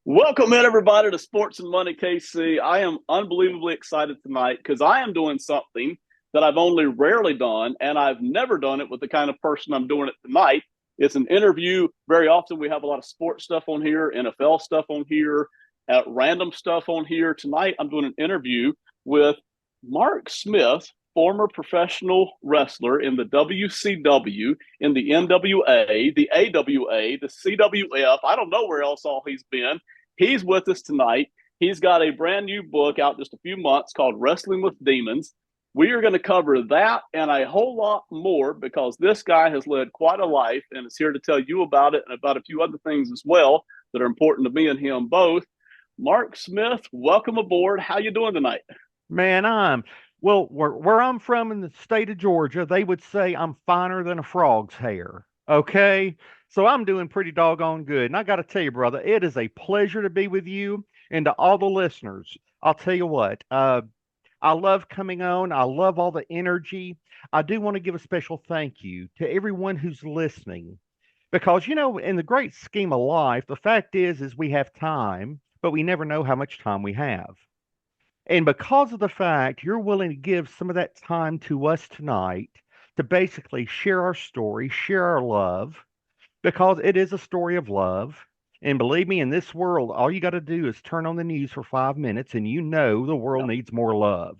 Welcome in everybody to Sports and Money KC. I am unbelievably excited tonight because I am doing something that I've only rarely done, and I've never done it with the kind of person I'm doing it tonight. It's an interview. Very often we have a lot of sports stuff on here, NFL stuff on here, random stuff on here. Tonight I'm doing an interview with Mark Smith, former professional wrestler in the WCW, in the NWA, the AWA, the CWF. I don't know where else all he's been. He's with us tonight. He's got a brand new book out just a few months called Wrestling with Demons. We are going to cover that and a whole lot more because this guy has led quite a life and is here to tell you about it and about a few other things as well that are important to me and him both. Mark Smith, welcome aboard. How you doing tonight? Man, where I'm from in the state of Georgia, they would say I'm finer than a frog's hair. Okay. So I'm doing pretty doggone good. And I got to tell you, brother, it is a pleasure to be with you and to all the listeners. I'll tell you what, I love coming on. I love all the energy. I do want to give a special thank you to everyone who's listening because, in the great scheme of life, the fact is we have time, but we never know how much time we have. And because of the fact you're willing to give some of that time to us tonight to basically share our story, share our love, because it is a story of love. And believe me, in this world, all you got to do is turn on the news for 5 minutes and you know the world Yeah. needs more love.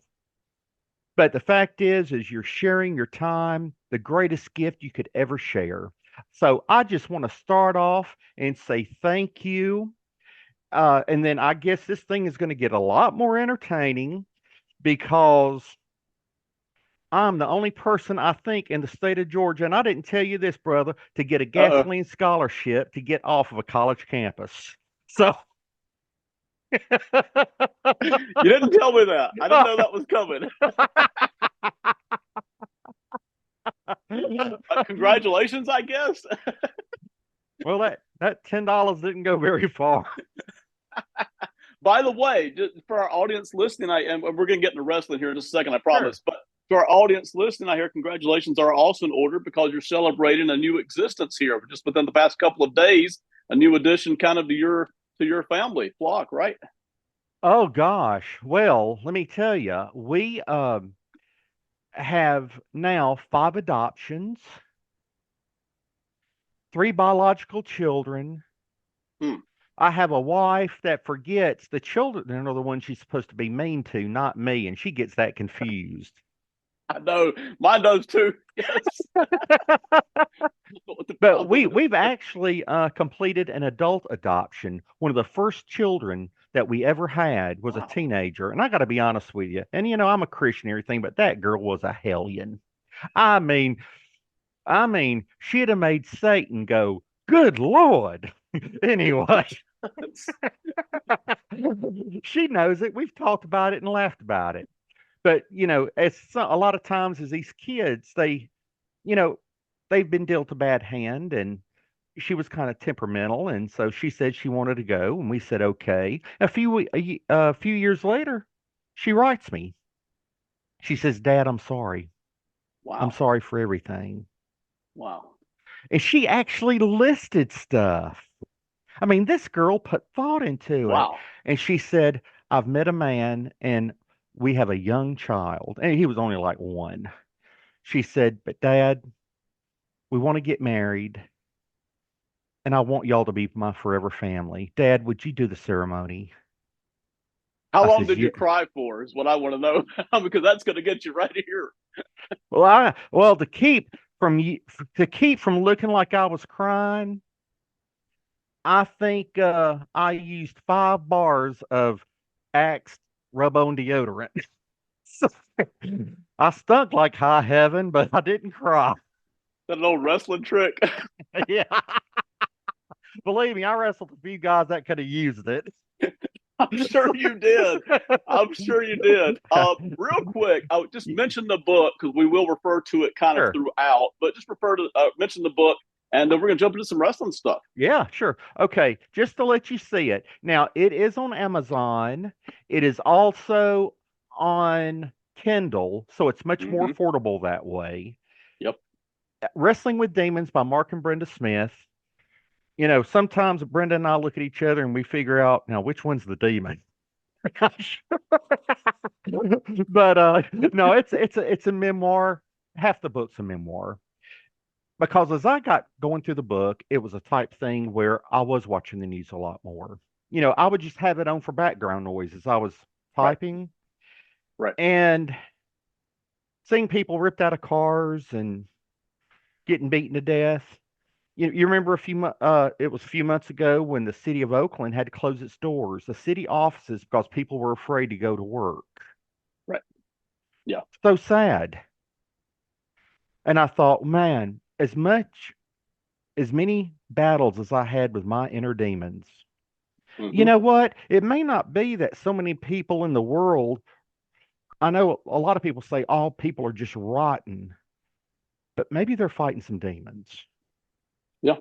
But the fact is you're sharing your time, the greatest gift you could ever share. So I just want to start off and say thank you. And then I guess this thing is going to get a lot more entertaining because I'm the only person I think in the state of Georgia, and I didn't tell you this, brother, to get a Uh-oh. gasoline scholarship to get off of a college campus. So, You didn't tell me that. I didn't know that was coming. Congratulations, I guess. well, that $10 didn't go very far. By the way, just for our audience listening, and we're going to get into wrestling here in just a second, I Sure. promise. But to our audience listening, I hear congratulations are also in order because you're celebrating a new existence here just within the past couple of days, a new addition kind of to your family flock, right? Oh gosh. Well, let me tell you, we have now 5 adoptions, 3 biological children. Hmm. I have a wife that forgets the children are the ones she's supposed to be mean to, not me, and she gets that confused. I know mine does too. Yes. What the But problem we've is. actually completed an adult adoption. One of the first children that we ever had was a Wow. teenager, and I got to be honest with you. And I'm a Christian and everything, but that girl was a hellion. I mean, she'd have made Satan go, "Good Lord." Anyway, she knows it. We've talked about it and laughed about it. But a lot of times as these kids, you know, they've been dealt a bad hand, and she was kind of temperamental, and so she said she wanted to go, and we said okay. A few years later, she writes me. She says, "Dad, I'm sorry. I'm Wow. sorry for everything." Wow. And she actually listed stuff. I mean, this girl put thought into it. Wow. And she said, "I've met a man and we have a young child." And he was only like one. She said, "But Dad, we want to get married and I want y'all to be my forever family. Dad, would you do the ceremony?" How I long says, did you "Yeah." cry for? Is what I want to know because that's going to get you right here. Well, to keep from looking like I was crying, I think I used 5 bars of Axe rub-on deodorant. So, I stunk like high heaven, but I didn't cry. That an old wrestling trick. Yeah, believe me, I wrestled a few guys that could have used it. I'm sure you did. I'm sure you did. Real quick, I would just mention the book because we will refer to it kind of Sure. throughout, but just refer to mention the book, and then we're gonna jump into some wrestling stuff. Yeah, sure. Okay, just to let you see it. Now, it is on Amazon. It is also on Kindle, so it's much more Mm-hmm. affordable that way. Yep. Wrestling with Demons by Mark and Brenda Smith. sometimes Brenda and I look at each other and we figure out now which one's the demon. Gosh. But no, it's a memoir. Half the book's a memoir. Because as I got going through the book, it was a type thing where I was watching the news a lot more. I would just have it on for background noise as I was Right. typing Right. and seeing people ripped out of cars and getting beaten to death. You remember it was a few months ago when the city of Oakland had to close its doors, the city offices, because people were afraid to go to work. Right. Yeah. So sad. And I thought, man, as many battles as I had with my inner demons, you Hmm. know what? It may not be that so many people in the world, I know a lot of people say all people are just rotten, but maybe they're fighting some demons. Yeah.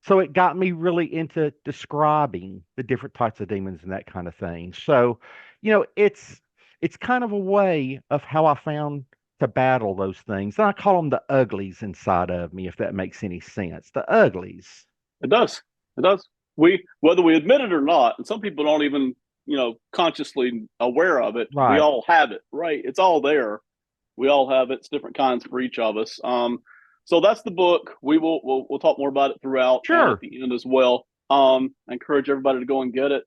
So it got me really into describing the different types of demons and that kind of thing. So, it's kind of a way of how I found to battle those things. And I call them the uglies inside of me, if that makes any sense. The uglies. It does. It does. Whether we admit it or not, and some people don't even, consciously aware of it, we Right. all have it, right? It's all there. We all have it. It's different kinds for each of us. So that's the book. We'll talk more about it throughout and at Sure. the end as well. I encourage everybody to go and get it,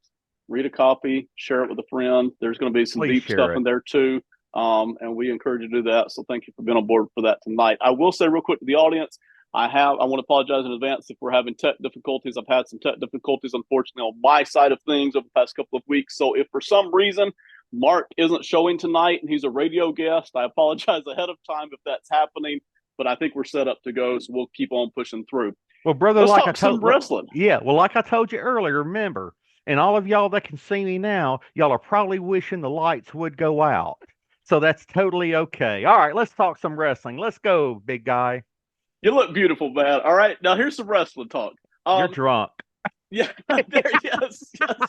read a copy, share it with a friend. There's going to be some Please deep share stuff it. in there too. And we encourage you to do that. So thank you for being on board for that tonight. I will say real quick to the audience, I want to apologize in advance if we're having tech difficulties. I've had some tech difficulties, unfortunately, on my side of things over the past couple of weeks. So if for some reason Mark isn't showing tonight and he's a radio guest, I apologize ahead of time if that's happening, but I think we're set up to go. So we'll keep on pushing through. Well, brother, Let's talk some wrestling. yeah, well, like I told you earlier, remember, and all of y'all that can see me now, y'all are probably wishing the lights would go out. So that's totally okay. All right, let's talk some wrestling. Let's go, big guy. You look beautiful, man. All right, now here's some wrestling talk. You're Um, drunk. yeah, there, yes, drunk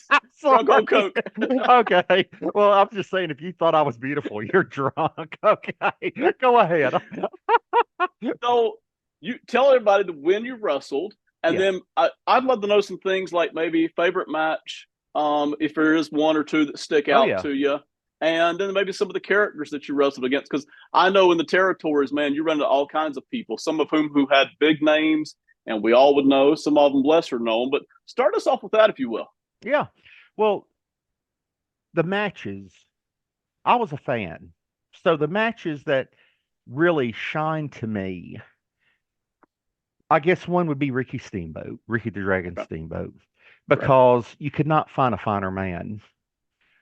on Sorry. coke. Okay. Well, I'm just saying, if you thought I was beautiful, you're drunk. Okay. Go ahead. So you tell everybody the when you wrestled, and Yeah. then I'd love to know some things like maybe favorite match, if there is one or two that stick Oh, out yeah. to you, and then maybe some of the characters that you wrestled against. Because I know in the territories, man, you run into all kinds of people. Some of whom who had big names, and we all would know. Some of them lesser known. But start us off with that, if you will. Yeah. Well, the matches, I was a fan. So the matches that really shine to me, I guess one would be Ricky Steamboat, Ricky the Dragon Okay. Steamboat, Right? because you could not find a finer man.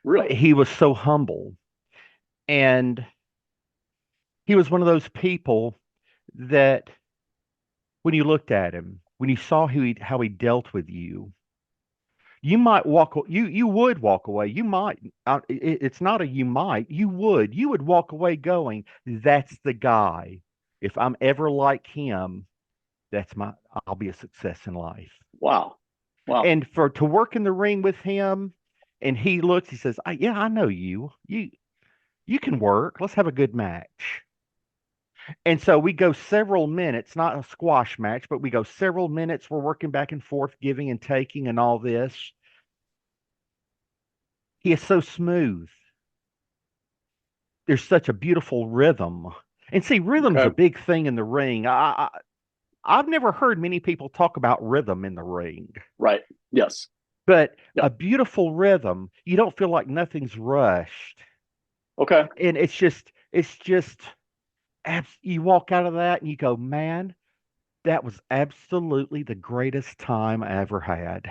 Really? He was so humble, and he was one of those people that when you looked at him, when you saw how he dealt with you, you might you would walk away. You might it's not a you might, you would walk away going, that's the guy. If I'm ever like him, that's my I'll be a success in life. Wow. Wow. And for to work in the ring with him, and he says, yeah, I know you can work, let's have a good match. And so we go several minutes, not a squash match, but we go several minutes. We're working back and forth, giving and taking and all this. He is so smooth. There's such a beautiful rhythm. And see, rhythm's a Okay. big thing in the ring. I've never heard many people talk about rhythm in the ring, Right. Yes. but Yep. a beautiful rhythm, you don't feel like nothing's rushed. Okay. And it's just, you walk out of that and you go, man, that was absolutely the greatest time I ever had.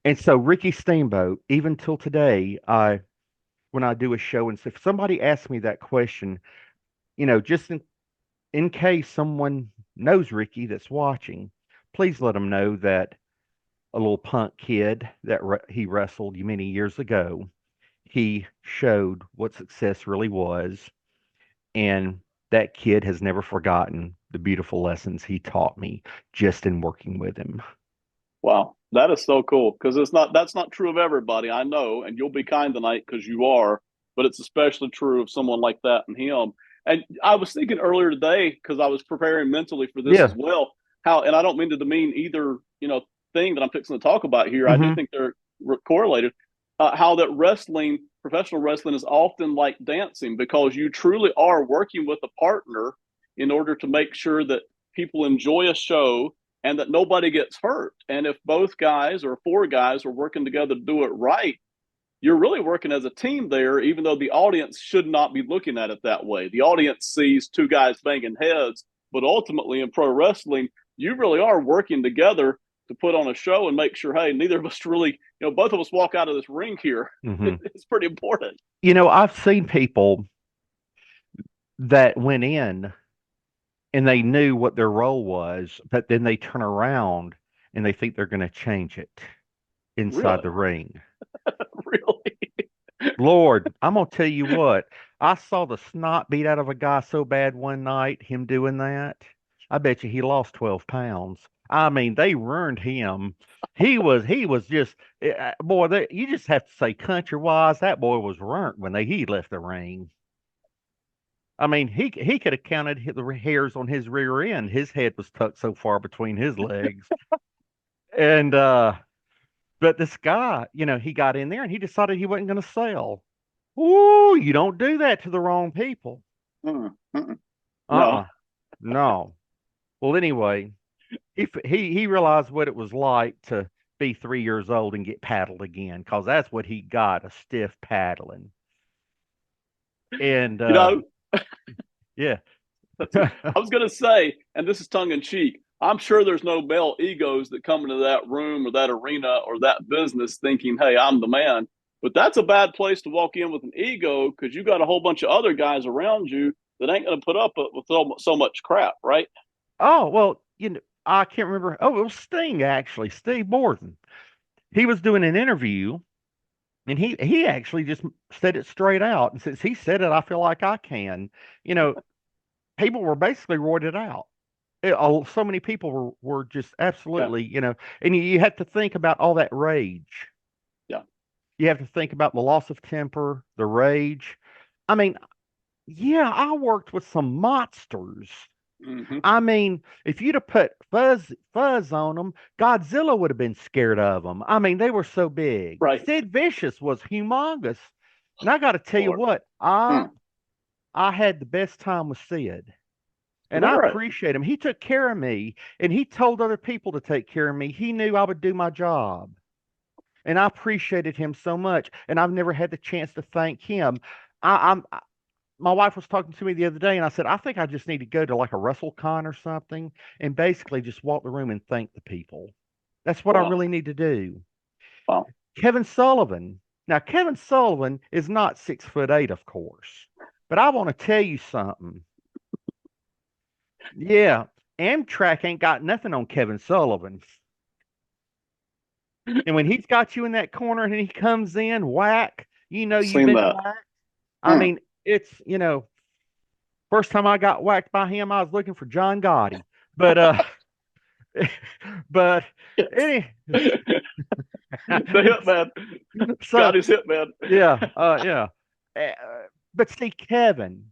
And so Ricky Steamboat, even till today, when I do a show, and if somebody asks me that question, just in case someone knows Ricky that's watching, please let them know that a little punk kid that he wrestled many years ago, he showed what success really was, and that kid has never forgotten the beautiful lessons he taught me just in working with him. Wow, that is so cool because that's not true of everybody. I know, and you'll be kind tonight because you are, but it's especially true of someone like that and him. And I was thinking earlier today because I was preparing mentally for this as Yeah, well. how, and I don't mean to demean either, thing that I'm fixing to talk about here. I do Hmm. think they're correlated. How that wrestling, professional wrestling, is often like dancing because you truly are working with a partner in order to make sure that people enjoy a show and that nobody gets hurt. And if both guys or four guys are working together to do it right, you're really working as a team there, even though the audience should not be looking at it that way. The audience sees two guys banging heads, but ultimately in pro wrestling, you really are working together to put on a show and make sure, hey, neither of us really, both of us walk out of this ring here. Hmm. It's pretty important. I've seen people that went in and they knew what their role was, but then they turn around and they think they're going to change it inside Really, the ring. really. Lord, I'm gonna tell you what. I saw the snot beat out of a guy so bad one night, him doing that. I bet you he lost 12 pounds. I mean, they ruined him. He was just boy. You just have to say country wise, that boy was ruined when he left the ring. I mean, he could have counted the hairs on his rear end. His head was tucked so far between his legs, and but this guy, he got in there and he decided he wasn't going to sell. Ooh, you don't do that to the wrong people. Mm, mm, no. Uh-uh. No. Well, anyway, he realized what it was like to be 3 years old and get paddled again, because that's what he got, a stiff paddling. And You know, yeah. I was going to say, and this is tongue in cheek, I'm sure there's no male egos that come into that room or that arena or that business thinking, hey, I'm the man. But that's a bad place to walk in with an ego because you got a whole bunch of other guys around you that ain't going to put up with so much crap, right? Oh, well, I can't remember. Oh, it was Sting, actually, Steve Morton. He was doing an interview and he actually just said it straight out. And since he said it, I feel like I can. You know, people were basically roided out. So many people were just Yeah. absolutely, and you have to think about all that rage. Yeah. You have to think about the loss of temper, the rage. I mean, yeah, I worked with some monsters. Mm-hmm. I mean, if you'd have put fuzz on them, Godzilla would have been scared of them. I mean, they were so big. Right. Sid Vicious was humongous. And I got to tell you Lord. what, I Mm. I had the best time with Sid. Is And that I right? appreciate him. He took care of me and he told other people to take care of me. He knew I would do my job. And I appreciated him so much. And I've never had the chance to thank him. My wife was talking to me the other day and I said, I think I just need to go to like a WrestleCon or something and basically just walk the room and thank the people. That's what I Wow. really need to do. Wow. Kevin Sullivan. Now, Kevin Sullivan is not 6'8", of course. But I want to tell you something. Yeah, Amtrak ain't got nothing on Kevin Sullivan. And when he's got you in that corner and he comes in, whack, you've Seen been that. whacked. I Mm. mean, first time I got whacked by him, I was looking for John Gotti. But but Yes. any The hitman. so Got his hitman. yeah. Uh, but see, Kevin,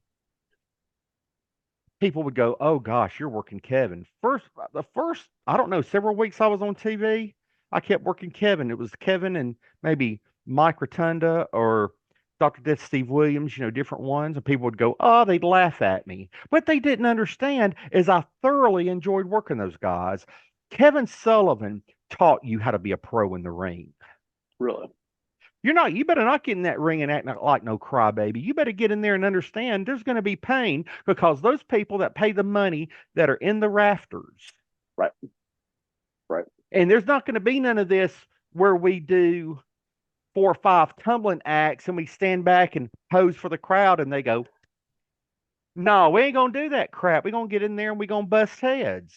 people would go, "Oh gosh, you're working Kevin." The first, I don't know, several weeks I was on TV, I kept working Kevin. It was Kevin and maybe Mike Rotunda or Dr. Death Steve Williams, different ones, and people would go, "Oh," they'd laugh at me. What they didn't understand is I thoroughly enjoyed working those guys. Kevin Sullivan taught you how to be a pro in the ring. Really. You better not get in that ring and act like no crybaby. You better get in there and understand there's going to be pain because those people that pay the money that are in the rafters, Right. Right. and there's not going to be none of this where we do 4 or 5 tumbling acts and we stand back and pose for the crowd and they go, no, we ain't going to do that crap. We're going to get in there and we're going to bust heads.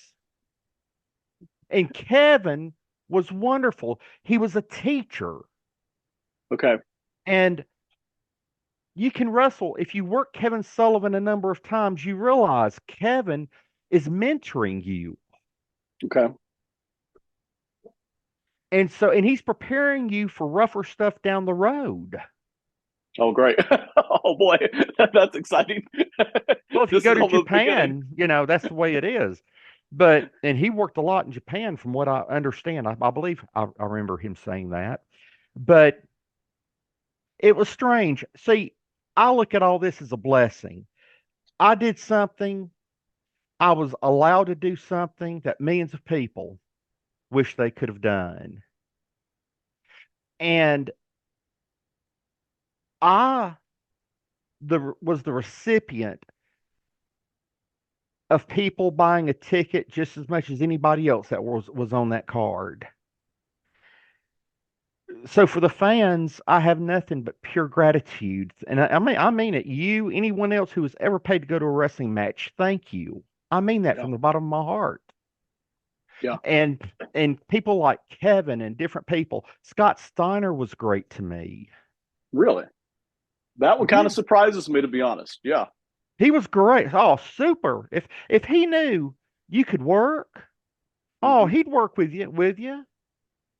And Kevin was wonderful. He was a teacher. Okay. And you can wrestle. If you work Kevin Sullivan a number of times, you realize Kevin is mentoring you. Okay. And he's preparing you for rougher stuff down the road. Oh, great. Oh, boy. That's exciting. Well, if you This go is to almost the beginning. Japan, that's the way it is. And he worked a lot in Japan, from what I understand. I believe I remember him saying that. But it was strange. See, I look at all this as a blessing. I did something, I was allowed to do something that millions of people wish they could have done. And I was the recipient of people buying a ticket just as much as anybody else that was on that card. So for the fans, I have nothing but pure gratitude. And I mean it. You, anyone else who has ever paid to go to a wrestling match, thank you. I mean that Yeah. from the bottom of my heart. Yeah. And people like Kevin and different people. Scott Steiner was great to me. Really? That one kind Yeah, of surprises me, to be honest. Yeah. he was great. Oh, super. If he knew you could work, oh, Hmm. he'd work with you.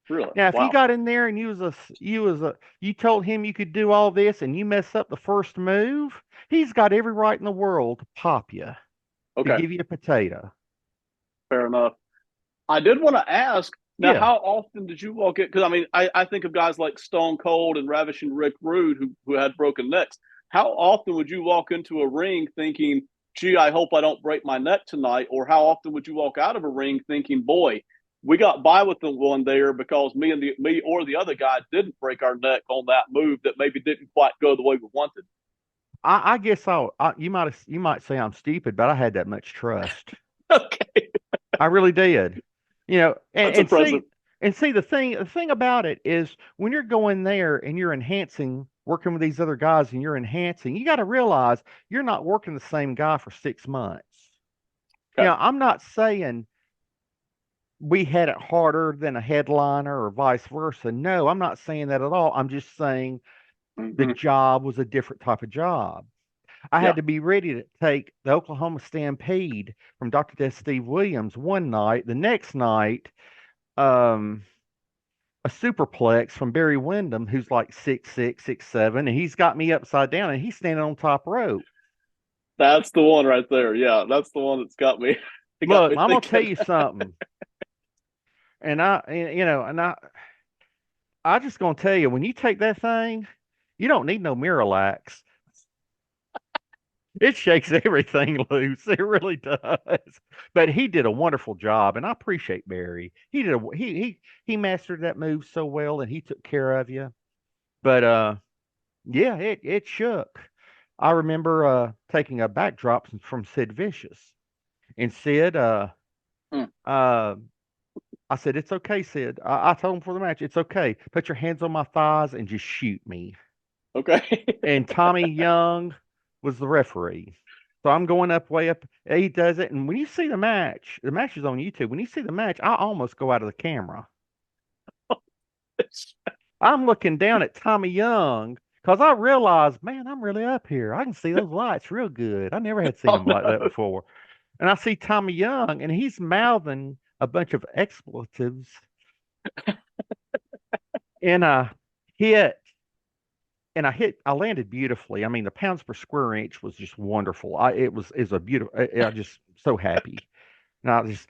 Really? Now, if you Wow. got in there and you told him you could do all this and you mess up the first move, he's got every right in the world to pop you, to Okay. give you a potato. Fair enough. I did want to ask now, Yeah. how often did you walk in? Because I mean, I think of guys like Stone Cold and Ravishing Rick Rude who had broken necks. How often would you walk into a ring thinking, gee, I hope I don't break my neck tonight? Or how often would you walk out of a ring thinking, boy, we got by with the one there because me or the other guy didn't break our neck on that move that maybe didn't quite go the way we wanted. I guess you might say I'm stupid, but I had that much trust. Okay. I really did. You know, That's impressive. and see the thing about it is when you're going there and you're enhancing, working with these other guys and you're enhancing, you got to realize you're not working the same guy for 6 months. You Okay. know, I'm not saying we had it harder than a headliner or vice versa. No, I'm not saying that at all. I'm just saying the Hmm. job was a different type of job. I Yeah. had to be ready to take the Oklahoma Stampede from Dr. Death Steve Williams one night. The next night, um, a superplex from Barry Windham, who's like 6'6", 6'7", and he's got me upside down, and he's standing on top rope. That's the one right there. Yeah, that's the one that's got me. It got Look, me I'm gonna tell thinking. you something, I just gonna tell you, when you take that thing, you don't need no Miralax. It shakes everything loose. It really does. But he did a wonderful job, and I appreciate Barry. He mastered that move so well, and he took care of you. But yeah, it shook. I remember taking a backdrop from Sid Vicious, and Sid Hmm. uh I said, "It's okay, Sid." I told him for the match, "It's okay. Put your hands on my thighs and just shoot me." Okay. And Tommy Young was the referee. So I'm going up way up. He does it, and when you see the match is on YouTube. When you see the match, I almost go out of the camera. I'm looking down at Tommy Young because I realized, man, I'm really up here. I can see those lights real good. I never had seen Oh them like that no. before. And I see Tommy Young, and he's mouthing a bunch of expletives, and hit I landed beautifully. I mean, the pounds per square inch was just wonderful. It was a beautiful. I just so happy. And I just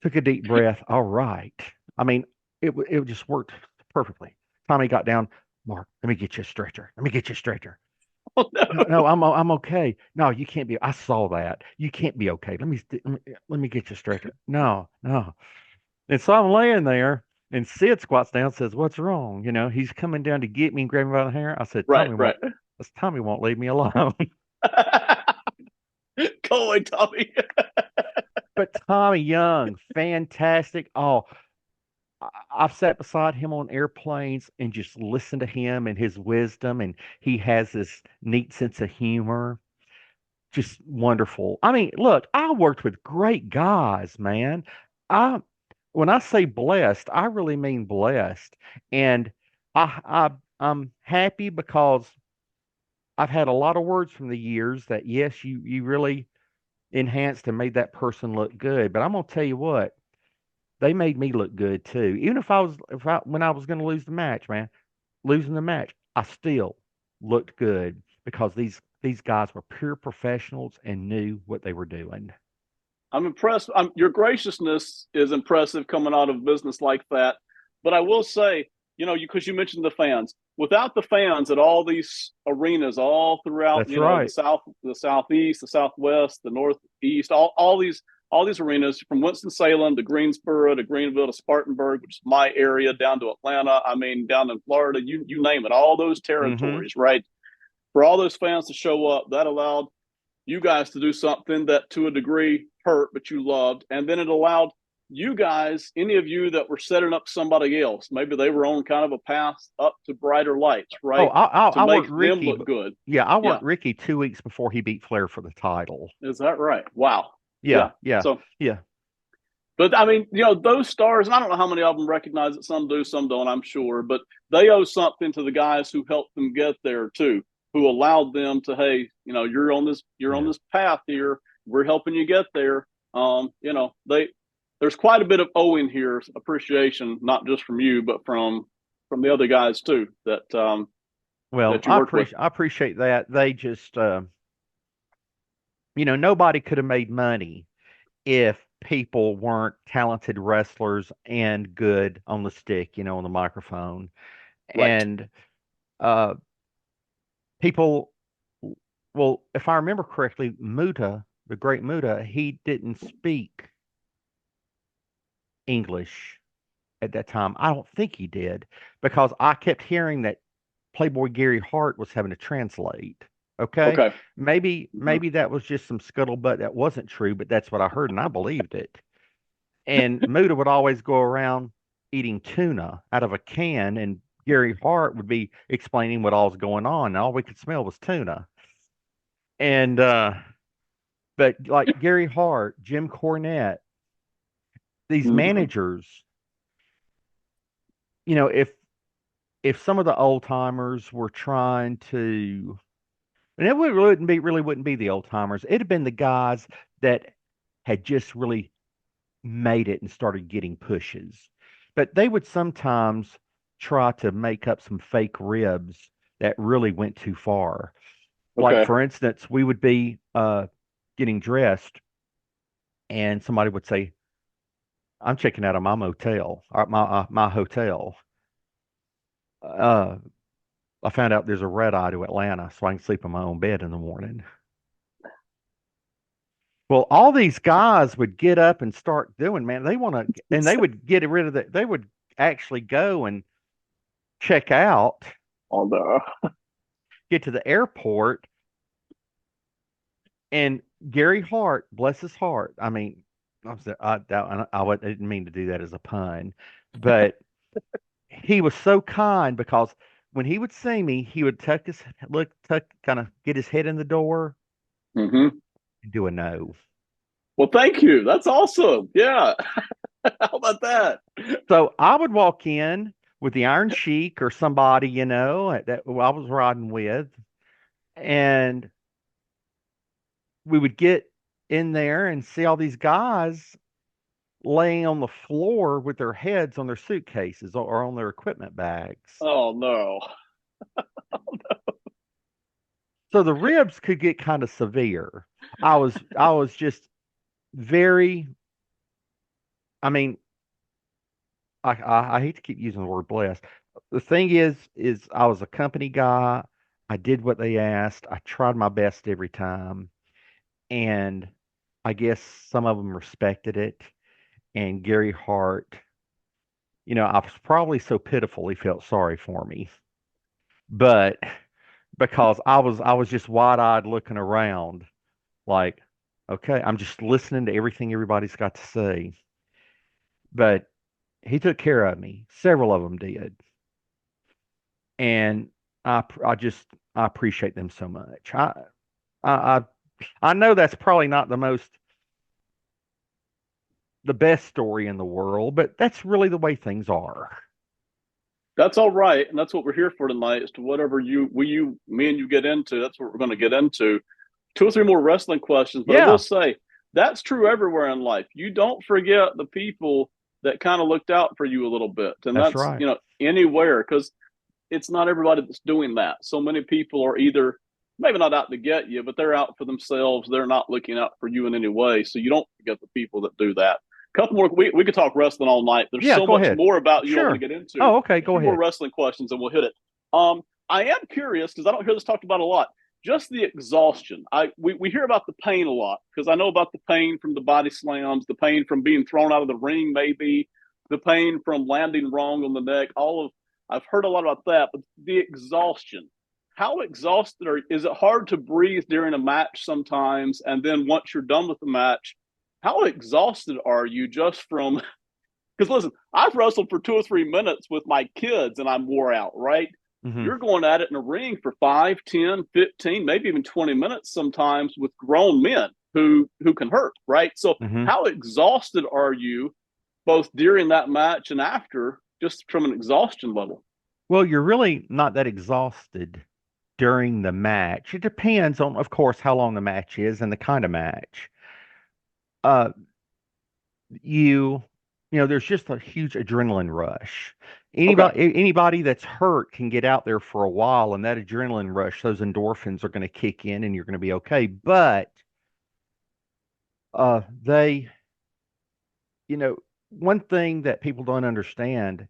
took a deep breath. All right. I mean, it just worked perfectly. Tommy got down. Mark, let me get you a stretcher. Let me get you a stretcher. Oh no. No, no, I'm okay. No, you can't be. I saw that. You can't be okay. Let me get you a stretcher. No, no. And so I'm laying there, and Sid squats down, says, "What's wrong?" He's coming down to get me and grab me by the hair. I said, Right, right. Tommy won't leave me alone." Go away, Tommy. But Tommy Young, fantastic. Oh, I've sat beside him on airplanes and just listened to him and his wisdom, and he has this neat sense of humor. Just wonderful. I mean, look, I worked with great guys, man. I When I say blessed, I really mean blessed. And I'm happy because I've had a lot of words from the years that yes, you really enhanced and made that person look good. But I'm gonna tell you what, they made me look good too. Even if I when I was gonna lose the match, man, losing the match, I still looked good because these guys were pure professionals and knew what they were doing. I'm impressed. Your graciousness is impressive coming out of a business like that. But I will say, because you mentioned the fans. Without the fans at all these arenas, all throughout, That's the right. south, the southeast, the southwest, the northeast, all these arenas from Winston Salem to Greensboro to Greenville to Spartanburg, which is my area, down to Atlanta. I mean, down in Florida, you name it, all those Mm-hmm. territories, right? For all those fans to show up, that allowed you guys to do something that to a degree hurt, but you loved. And then it allowed you guys, any of you that were setting up somebody else, maybe they were on kind of a path up to brighter lights, Oh, right? I To make worked them Ricky, look but good. yeah, I Yeah. worked Ricky 2 weeks before he beat Flair for the title. Is that right? Wow. Yeah, Yeah. yeah, So, yeah. but I mean, those stars, and I don't know how many of them recognize it. Some do, some don't, I'm sure. But they owe something to the guys who helped them get there too, who allowed them to, hey, you're on Yeah. this path here. We're helping you get there. There's quite a bit of owing here, appreciation, not just from you, but from the other guys too Well, that you worked with. I appreciate that. They just, nobody could have made money if people weren't talented wrestlers and good on the stick, on the microphone. Right. And uh, people, well, if I remember correctly, Muta, the great Muta, he didn't speak English at that time. I don't think he did because I kept hearing that Playboy Gary Hart was having to translate. Okay. Okay. Mm-hmm. Maybe that was just some scuttlebutt that wasn't true, but that's what I heard and I believed it. And Muda would always go around eating tuna out of a can, and Gary Hart would be explaining what all's going on, and all we could smell was tuna. And but like Gary Hart, Jim Cornette, these Mm-hmm. managers, if some of the old timers were trying to, and it wouldn't be the old timers, it'd have been the guys that had just really made it and started getting pushes. But they would sometimes try to make up some fake ribs that really went too far. Like, Okay. for instance, we would be getting dressed, and somebody would say, I'm checking out of my motel, or my hotel. Uh, I found out there's a red eye to Atlanta, so I can sleep in my own bed in the morning. Well, all these guys would get up and start doing, man. They want to, and they would get rid of that. They would actually go and check out, On the get to the airport, and Gary Hart, bless his heart. I mean, I didn't mean to do that as a pun, but he was so kind because when he would see me, he would kind of get his head in the door mm-hmm. and do a no. Well, thank you. That's awesome. Yeah. How about that? So I would walk in with the Iron Sheik or somebody, that I was riding with, and we would get in there and see all these guys laying on the floor with their heads on their suitcases or on their equipment bags. Oh no. So the ribs could get kind of severe. I was just very, I mean, I hate to keep using the word blessed. The thing is I was a company guy. I did what they asked. I tried my best every time. And I guess some of them respected it. And Gary Hart, I was probably so pitiful he felt sorry for me. But because I was just wide-eyed looking around, like, okay, I'm just listening to everything everybody's got to say. But he took care of me. Several of them did. And I appreciate them so much. I I I know that's probably not the best story in the world, but that's really the way things are. That's all right. And that's what we're here for tonight is to whatever me and you get into. That's what we're going to get into. Two or three more wrestling questions, but I will Yeah, say that's true everywhere in life. You don't forget the people that kind of looked out for you a little bit. And that's that's, right. anywhere because it's not everybody that's doing that. So many people are either maybe not out to get you, but they're out for themselves. They're not looking out for you in any way. So you don't forget the people that do that. A couple more. We could talk wrestling all night. There's Yeah, so go much ahead. more about you I want to Sure. get into. Oh, okay, A go few more ahead. wrestling questions and we'll hit it. I am curious because I don't hear this talked about a lot. Just the exhaustion. We hear about the pain a lot because I know about the pain from the body slams, the pain from being thrown out of the ring, maybe the pain from landing wrong on the neck. All of I've heard a lot about that, but the exhaustion. How exhausted is it hard to breathe during a match sometimes? And then once you're done with the match, how exhausted are you just from? Because listen, I've wrestled for 2 or 3 minutes with my kids and I'm wore out, right? Hmm. You're going at it in a ring for 5, 10, 15, maybe even 20 minutes sometimes with grown men who can hurt, right? So Hmm. how exhausted are you both during that match and after, just from an exhaustion level? Well, you're really not that exhausted during the match. It depends on, of course, how long the match is and the kind of match. Uh, you, there's just a huge adrenaline rush. Okay. Anybody that's hurt can get out there for a while, and that adrenaline rush, those endorphins are going to kick in, and you're going to be okay. But they, you know, one thing that people don't understand,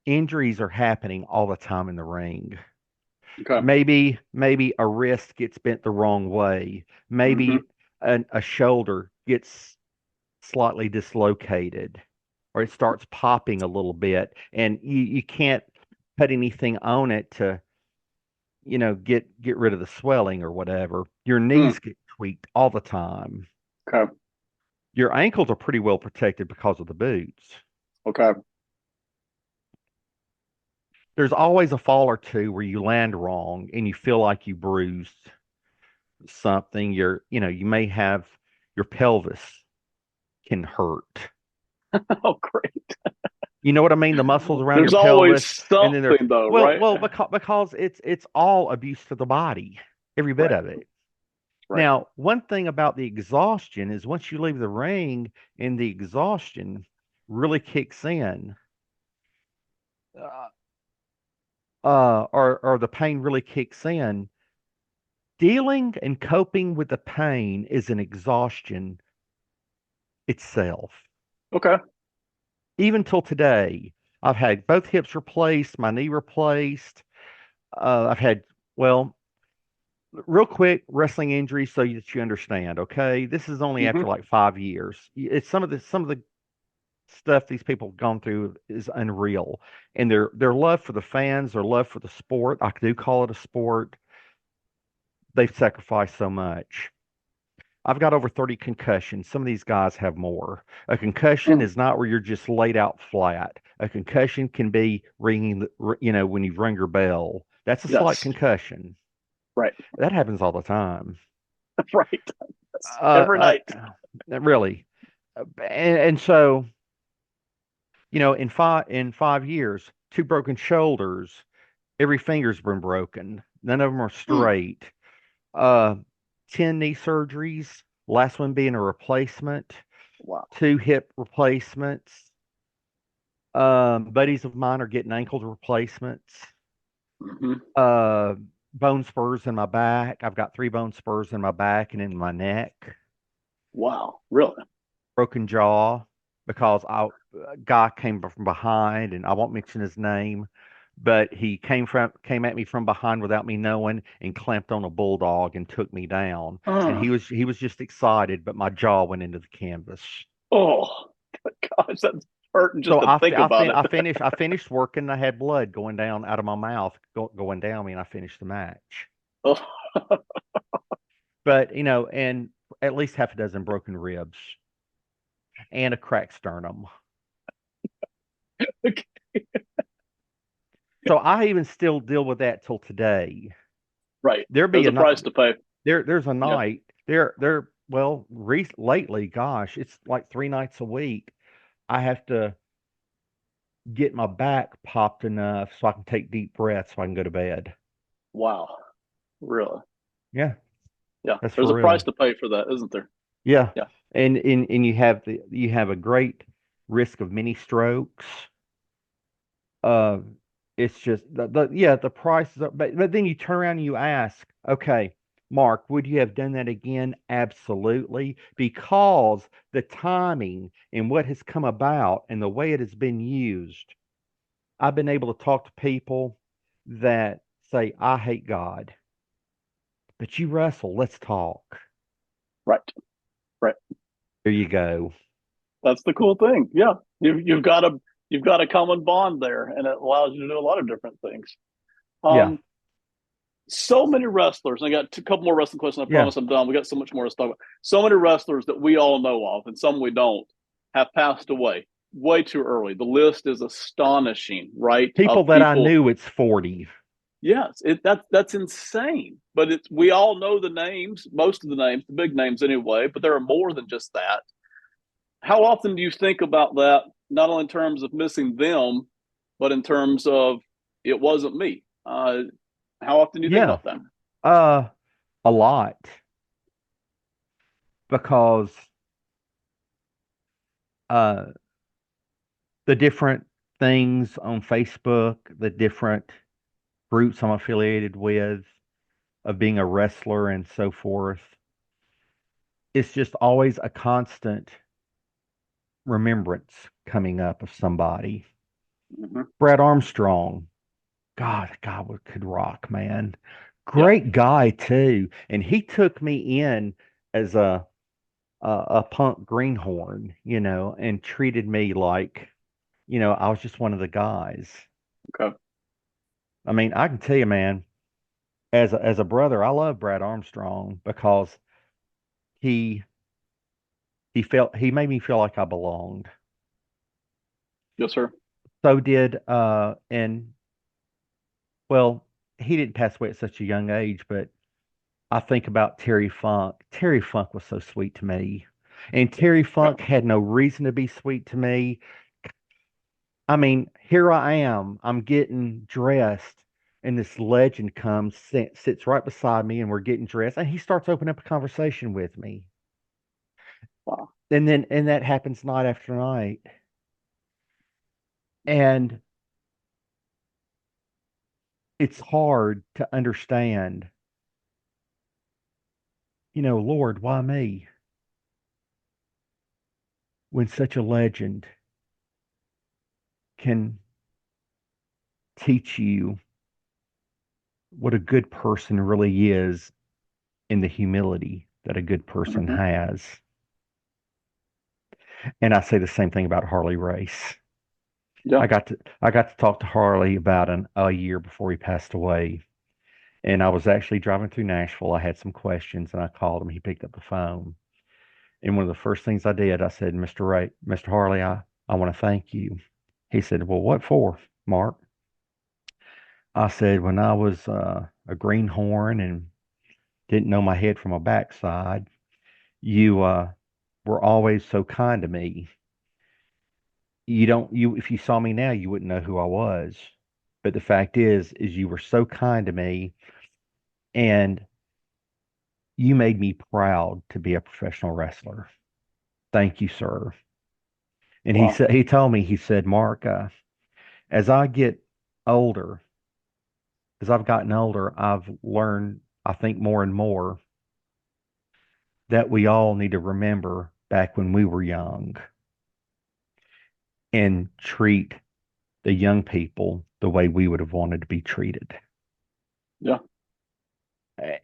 injuries are happening all the time in the ring. Okay. Maybe a wrist gets bent the wrong way. Mm-hmm. Maybe a shoulder gets slightly dislocated, or it starts popping a little bit, and you can't put anything on it to, get rid of the swelling or whatever. Your Mm. knees get tweaked all the time. Okay. Your ankles are pretty well protected because of the boots. Okay. There's always a fall or two where you land wrong and you feel like you bruised something. You may have your pelvis can hurt. Oh, great. You know what I mean? The muscles around your There's always pelvis, and then they're something, though, well, right? well, because it's all abuse to the body, every bit Right. of it. Right. Now, one thing about the exhaustion is once you leave the ring and the exhaustion really kicks in, uh, or the pain really kicks in, dealing and coping with the pain is an exhaustion itself. Okay. Even till today, I've had both hips replaced, my knee replaced. I've had, well, real quick wrestling injuries so that you understand. Okay, this is only Mm-hmm. after like 5 years. It's some of the stuff these people have gone through is unreal, and their love for the fans, their love for the sport. I do call it a sport. They've sacrificed so much. I've got over 30 concussions. Some of these guys have more. A concussion Mm. is not where you're just laid out flat. A concussion can be when you've rung your bell. That's a slight Yes. concussion. Right. That happens all the time. Right. Yes. Uh, Every uh, night. really. And so, in 5 years, two broken shoulders, every finger's been broken. None of them are Mm. straight. Uh, 10 knee surgeries, last one being a replacement, Wow. two hip replacements. Buddies of mine are getting ankle replacements. Mm-hmm. Uh, Bone spurs in my back. I've got three bone spurs in my back and in my neck. Wow. Really? Broken jaw because a guy came from behind, and I won't mention his name, but he came at me from behind without me knowing and clamped on a bulldog and took me down. And Uh, he was just excited, but my jaw went into the canvas. oh, gosh, that's hurting just So to think about it. I finished working. I had blood going down out of my mouth, going down me, and I finished the match. Oh, But and at least half a dozen broken ribs and a cracked sternum. okay. So I even still deal with that till today. Right. There be There's a a night. price to pay. There's a Yeah. night. Well, lately, gosh, it's like 3 nights a week. I have to get my back popped enough so I can take deep breaths so I can go to bed. Wow. Really? Yeah, Yeah. that's There's for a price real. to pay for that, isn't there? Yeah, Yeah. and you have a great risk of many strokes. Uh, it's just the prices are, but then you turn around and you ask, okay. Mark, would you have done that again? Absolutely. Because the timing and what has come about and the way it has been used, I've been able to talk to people that say, I hate God, but you wrestle, let's talk. Right. Right. There you go. That's the cool thing. Yeah. You've got a common bond there, and it allows you to do a lot of different things. Yeah. Um, so many wrestlers. I got a couple more wrestling questions. I Yeah. promise I'm done. We got so much more to talk about. So many wrestlers that we all know of, and some we don't, have passed away way too early. The list is astonishing, right? People Of that I people. knew, it's 40. Yes, that's insane. But it's we all know the names, most of the names, the big names anyway. But there are more than just that. How often do you think about that? Not only in terms of missing them, but in terms of it wasn't me. How often do you think Yeah. about that? Uh, a lot because uh the different things on Facebook, the different groups I'm affiliated with, of being a wrestler and so forth. It's just always a constant remembrance coming up of somebody. Mm-hmm. Brad Armstrong, God, could rock, man. Yeah. Great guy too, and he took me in as a punk greenhorn, and treated me like, I was just one of the guys. Okay. I mean, I can tell you, man, as a brother, I love Brad Armstrong because he he made me feel like I belonged. Yes, sir. So did and well, he didn't pass away at such a young age, but I think about Terry Funk. Terry Funk was so sweet to me. And Terry Yeah. Funk had no reason to be sweet to me. I mean, here I am. I'm getting dressed, and this legend comes, sits right beside me, and we're getting dressed, and he starts opening up a conversation with me. Wow. And that happens night after night. And it's hard to understand, Lord, why me? When such a legend can teach you what a good person really is in the humility that a good person Mm-hmm. has. And I say the same thing about Harley Race. Yeah. I got to talk to Harley about a year before he passed away. And I was actually driving through Nashville. I had some questions and I called him. He picked up the phone. And one of the first things I did, I said, Mr. Harley, I want to thank you. He said, well, what for, Mark? I said, when I was a greenhorn and didn't know my head from my backside, you were always so kind to me. If you saw me now, you wouldn't know who I was. But the fact is you were so kind to me and you made me proud to be a professional wrestler. Thank you, sir. And Wow. he told me, he said, Mark, as I get older, as I've gotten older, I've learned, I think more and more that we all need to remember back when we were young and treat the young people the way we would have wanted to be treated. Yeah. Eh,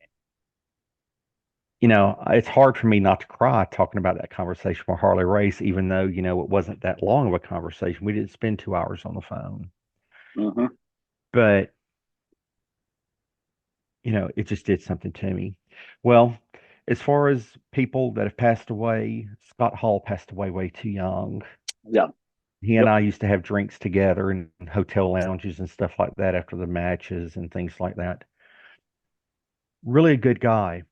it's hard for me not to cry talking about that conversation with Harley Race, even though, it wasn't that long of a conversation. We didn't spend 2 hours on the phone, Mm-hmm. but, it just did something to me. Well, as far as people that have passed away, Scott Hall passed away way too young. Yeah. He and Yep. I used to have drinks together in hotel lounges and stuff like that after the matches and things like that. Really a good guy.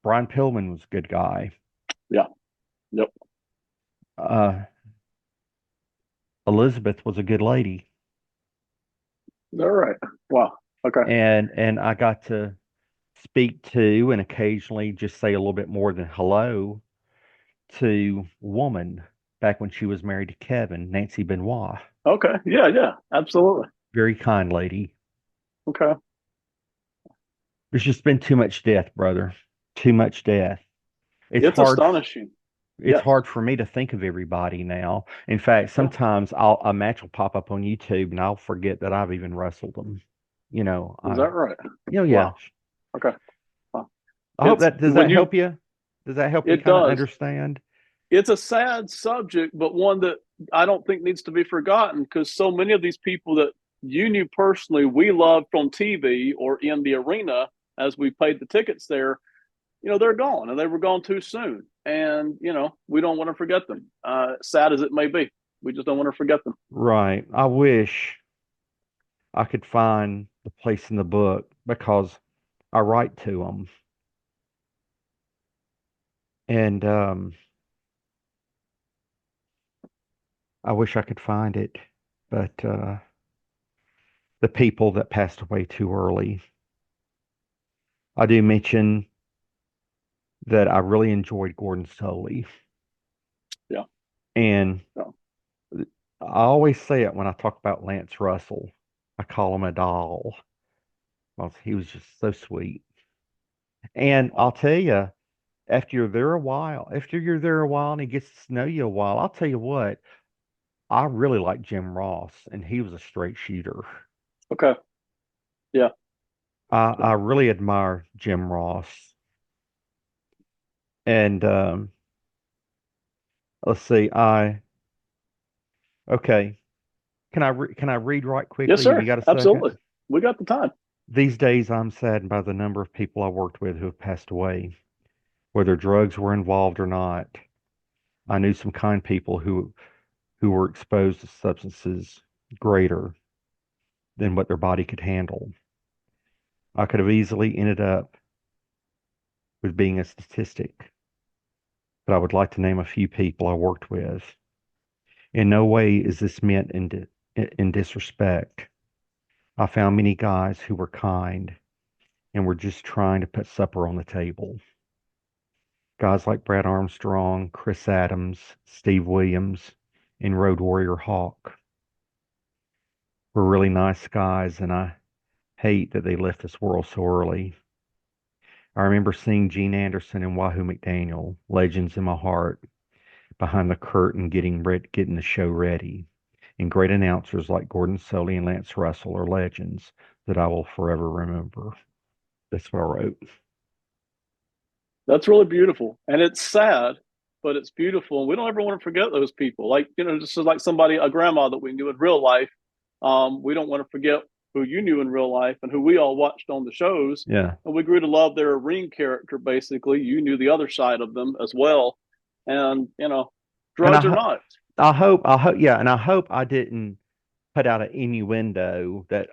Brian Pillman was a good guy. Yeah. Yep. Uh, Elizabeth was a good lady. All right. Wow. Okay. And I got to speak to and occasionally just say a little bit more than hello to Woman back when she was married to Kevin, Nancy Benoit. Okay. Yeah. Yeah. Absolutely. Very kind lady. Okay. There's just been too much death, brother. Too much death. It's It's hard. astonishing. It's Yes. hard for me to think of everybody now. In fact, Yeah. sometimes a match will pop up on YouTube and I'll forget that I've even wrestled them. You know, Is that right? yeah. Wow. Okay. Wow. I hope does When that you, help you? Does that help you it kind of does. understand? It's a sad subject, but one that I don't think needs to be forgotten because so many of these people that you knew personally, we loved from TV or in the arena as we paid the tickets there, they're gone and they were gone too soon. And, we don't want to forget them, sad as it may be. We just don't want to forget them. Right. I wish I could find the place in the book because I write to them, and I wish I could find it, but the people that passed away too early. I do mention that I really enjoyed Gordon Soley, Yeah. and Yeah. I always say it when I talk about Lance Russell. I call him a doll because he was just so sweet. And I'll Wow. tell you, after you're there a while and he gets to know you a while, I'll tell you what, I really like Jim Ross, and he was a straight shooter. Okay. Yeah. I really admire Jim Ross. And let's see, okay. Can I read right Yes, quickly? Have you sir. got a second? Absolutely. We got the time. These days, I'm saddened by the number of people I worked with who have passed away, whether drugs were involved or not. I knew some kind people who were exposed to substances greater than what their body could handle. I could have easily ended up with being a statistic, but I would like to name a few people I worked with. In no way is this meant in disrespect. I found many guys who were kind and were just trying to put supper on the table. Guys like Brad Armstrong, Chris Adams, Steve Williams, and Road Warrior Hawk were really nice guys, and I hate that they left this world so early. I remember seeing Gene Anderson and Wahoo McDaniel, legends in my heart, behind the curtain getting the show ready. And great announcers like Gordon Soley and Lance Russell are legends that I will forever remember. That's what I wrote. That's really beautiful. And it's sad, but it's beautiful. And we don't ever want to forget those people. Like, just like somebody, a grandma that we knew in real life. We don't want to forget who you knew in real life and who we all watched on the shows. Yeah. And we grew to love their ring character, basically. You knew the other side of them as well. And, And drugs or not. yeah, and I hope I didn't put out an innuendo that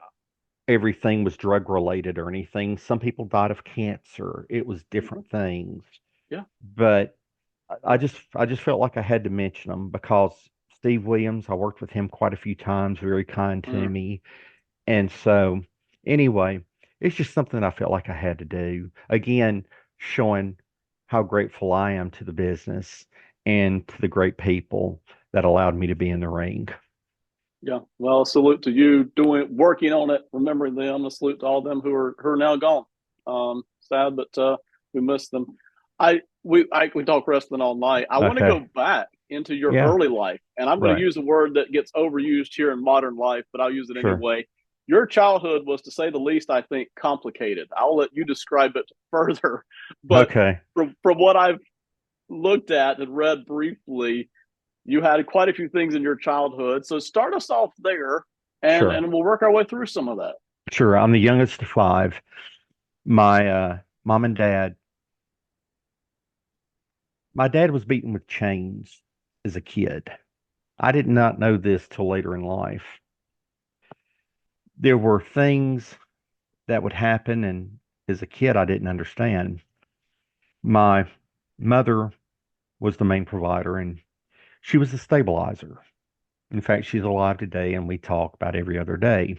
everything was drug related or anything. Some people died of cancer. It was Mhm. different things. Yeah. But I just felt like I had to mention them because Steve Williams, I worked with him quite a few times, very kind to Mm. me. And so anyway, it's just something I felt like I had to do. Again, showing how grateful I am to the business and to the great people that allowed me to be in the ring. Yeah. Well, salute to you working on it, remembering them. A salute to all them who are now gone. Sad, but we miss them. We talk wrestling all night. I want to Okay. go back into your Yeah. early life, and I'm going to Right. use a word that gets overused here in modern life, but I'll use it Sure. anyway. Your childhood was, to say the least, I think, complicated. I'll let you describe it further, but Okay. from what I've looked at and read briefly, you had quite a few things in your childhood. So start us off there, and Sure. and we'll work our way through some of that. Sure. I'm the youngest of five. My mom and dad, my dad was beaten with chains as a kid. I did not know this till later in life. There were things that would happen, and as a kid, I didn't understand. My mother was the main provider, and she was the stabilizer. In fact, she's alive today, and we talk about every other day.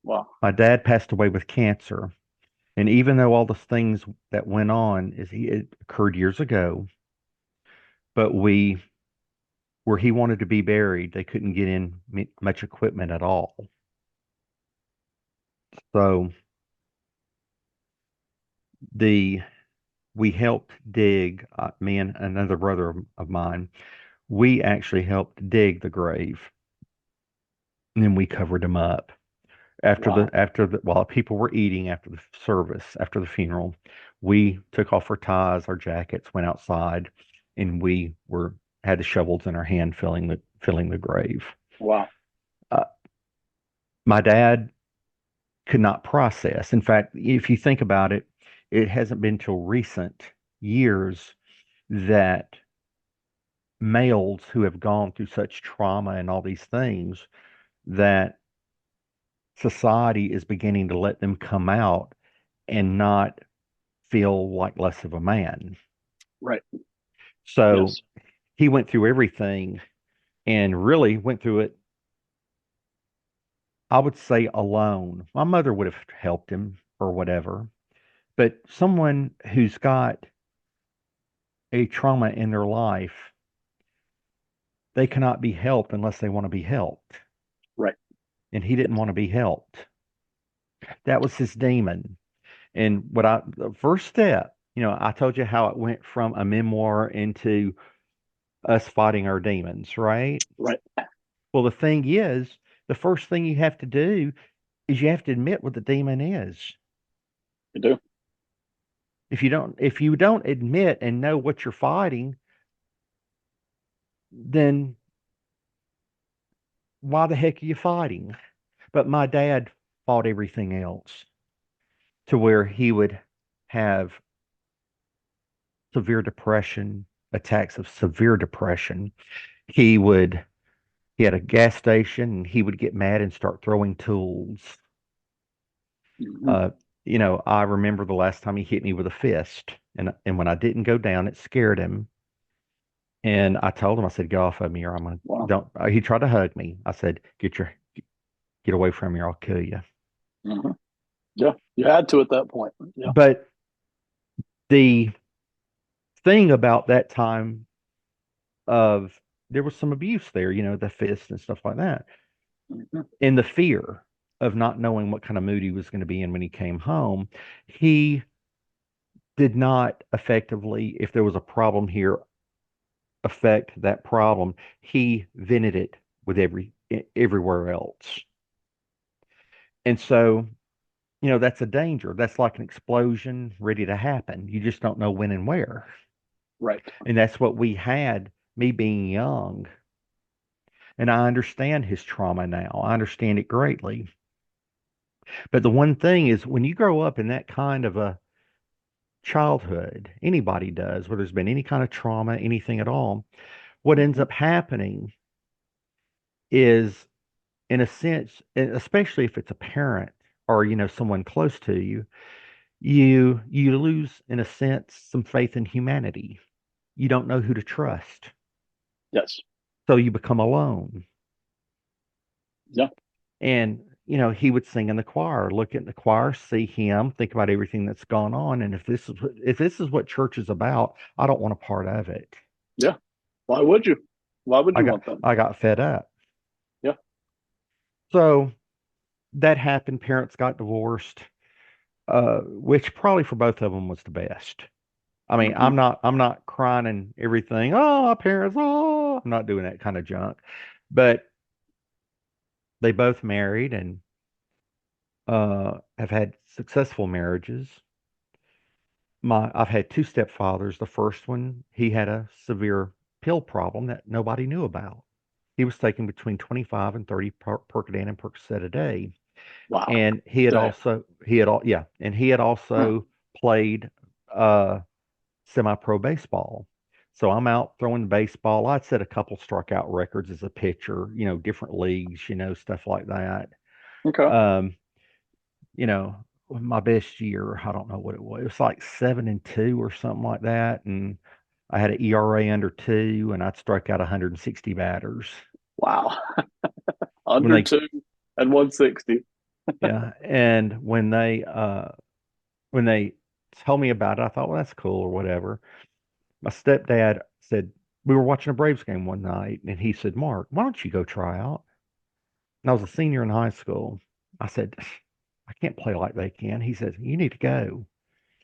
Wow. My dad passed away with cancer, and even though all the things that went on it occurred years ago, but where he wanted to be buried, they couldn't get in much equipment at all. So the we helped dig, me and another brother of mine, we actually helped dig the grave, and then we covered him up Wow. after the while people were eating after the service, after the funeral. We took off our ties, our jackets, went outside, and we were had the shovels in our hand filling the grave. Wow. Uh, my dad could not process. In fact, if you think about it, it hasn't been till recent years that males who have gone through such trauma and all these things that society is beginning to let them come out and not feel like less of a man. Right. So Yes. he went through everything and really went through it, I would say, alone. My mother would have helped him or whatever, but someone who's got a trauma in their life, they cannot be helped unless they want to be helped. Right. And he didn't Yes. want to be helped. That was his demon. And the first step, I told you how it went from a memoir into us fighting our demons, right? Right. Well, the thing is, the first thing you have to do is you have to admit what the demon is. You do. If you don't admit and know what you're fighting, then why the heck are you fighting? But my dad fought everything else to where he would have severe depression, attacks of severe depression. He would he had a gas station and he would get mad and start throwing tools. Hmm. Uh, I remember the last time he hit me with a fist, and when I didn't go down, it scared him. And I told him, I said, "Get off of me, or I'm gonna Wow. don't." He tried to hug me. I said, Get away from me, or I'll kill you." Hmm. Yeah. You had to at that point. Yeah. But the thing about that time of there was some abuse there, the fist and stuff like that, Hmm. and the fear of not knowing what kind of mood he was going to be in when he came home. He did not effectively, if there was a problem here, affect that problem. He vented it with everywhere else. And so, that's a danger. That's like an explosion ready to happen. You just don't know when and where. Right. And that's what we had, me being young. And I understand his trauma now. I understand it greatly. But the one thing is, when you grow up in that kind of a childhood, anybody does, where there's been any kind of trauma, anything at all, what ends Hmm. up happening is, in a sense, especially if it's a parent or someone close to you, you lose, in a sense, some faith in humanity. You don't know who to trust, Yes. so you become alone. Yeah. And he would sing in the choir, look at the choir, see him, think about everything that's gone on, and if this is what church is about, I don't want a part of it. Yeah. Why would you? Why would I you got want them? I got fed up. Yeah. So that happened. Parents got divorced, which probably for both of them was the best. I mean, Hmm. I'm not crying and everything. Oh, my parents. Oh, I'm not doing that kind of junk. But they both married and have had successful marriages. I've had two stepfathers. The first one, he had a severe pill problem that nobody knew about. He was taking between 25 and 30 Percodan and Percocet a day. Wow. And he had Damn. also he had all yeah, and he had Huh. also played semi-pro baseball. So I'm out throwing the baseball. I'd set a couple strikeout records as a pitcher, different leagues, stuff like that. Okay. Um, my best year, I don't know what it was. It was like 7-2 or something like that. And I had an ERA under 2 and I'd struck out 160 batters. Wow. When Under they two and 160. Yeah, and when they told me about it, I thought, well, that's cool or whatever. My stepdad said, we were watching a Braves game one night, and he said, Mark, why don't you go try out? And I was a senior in high school. I said, I can't play like they can. He said, you need to go.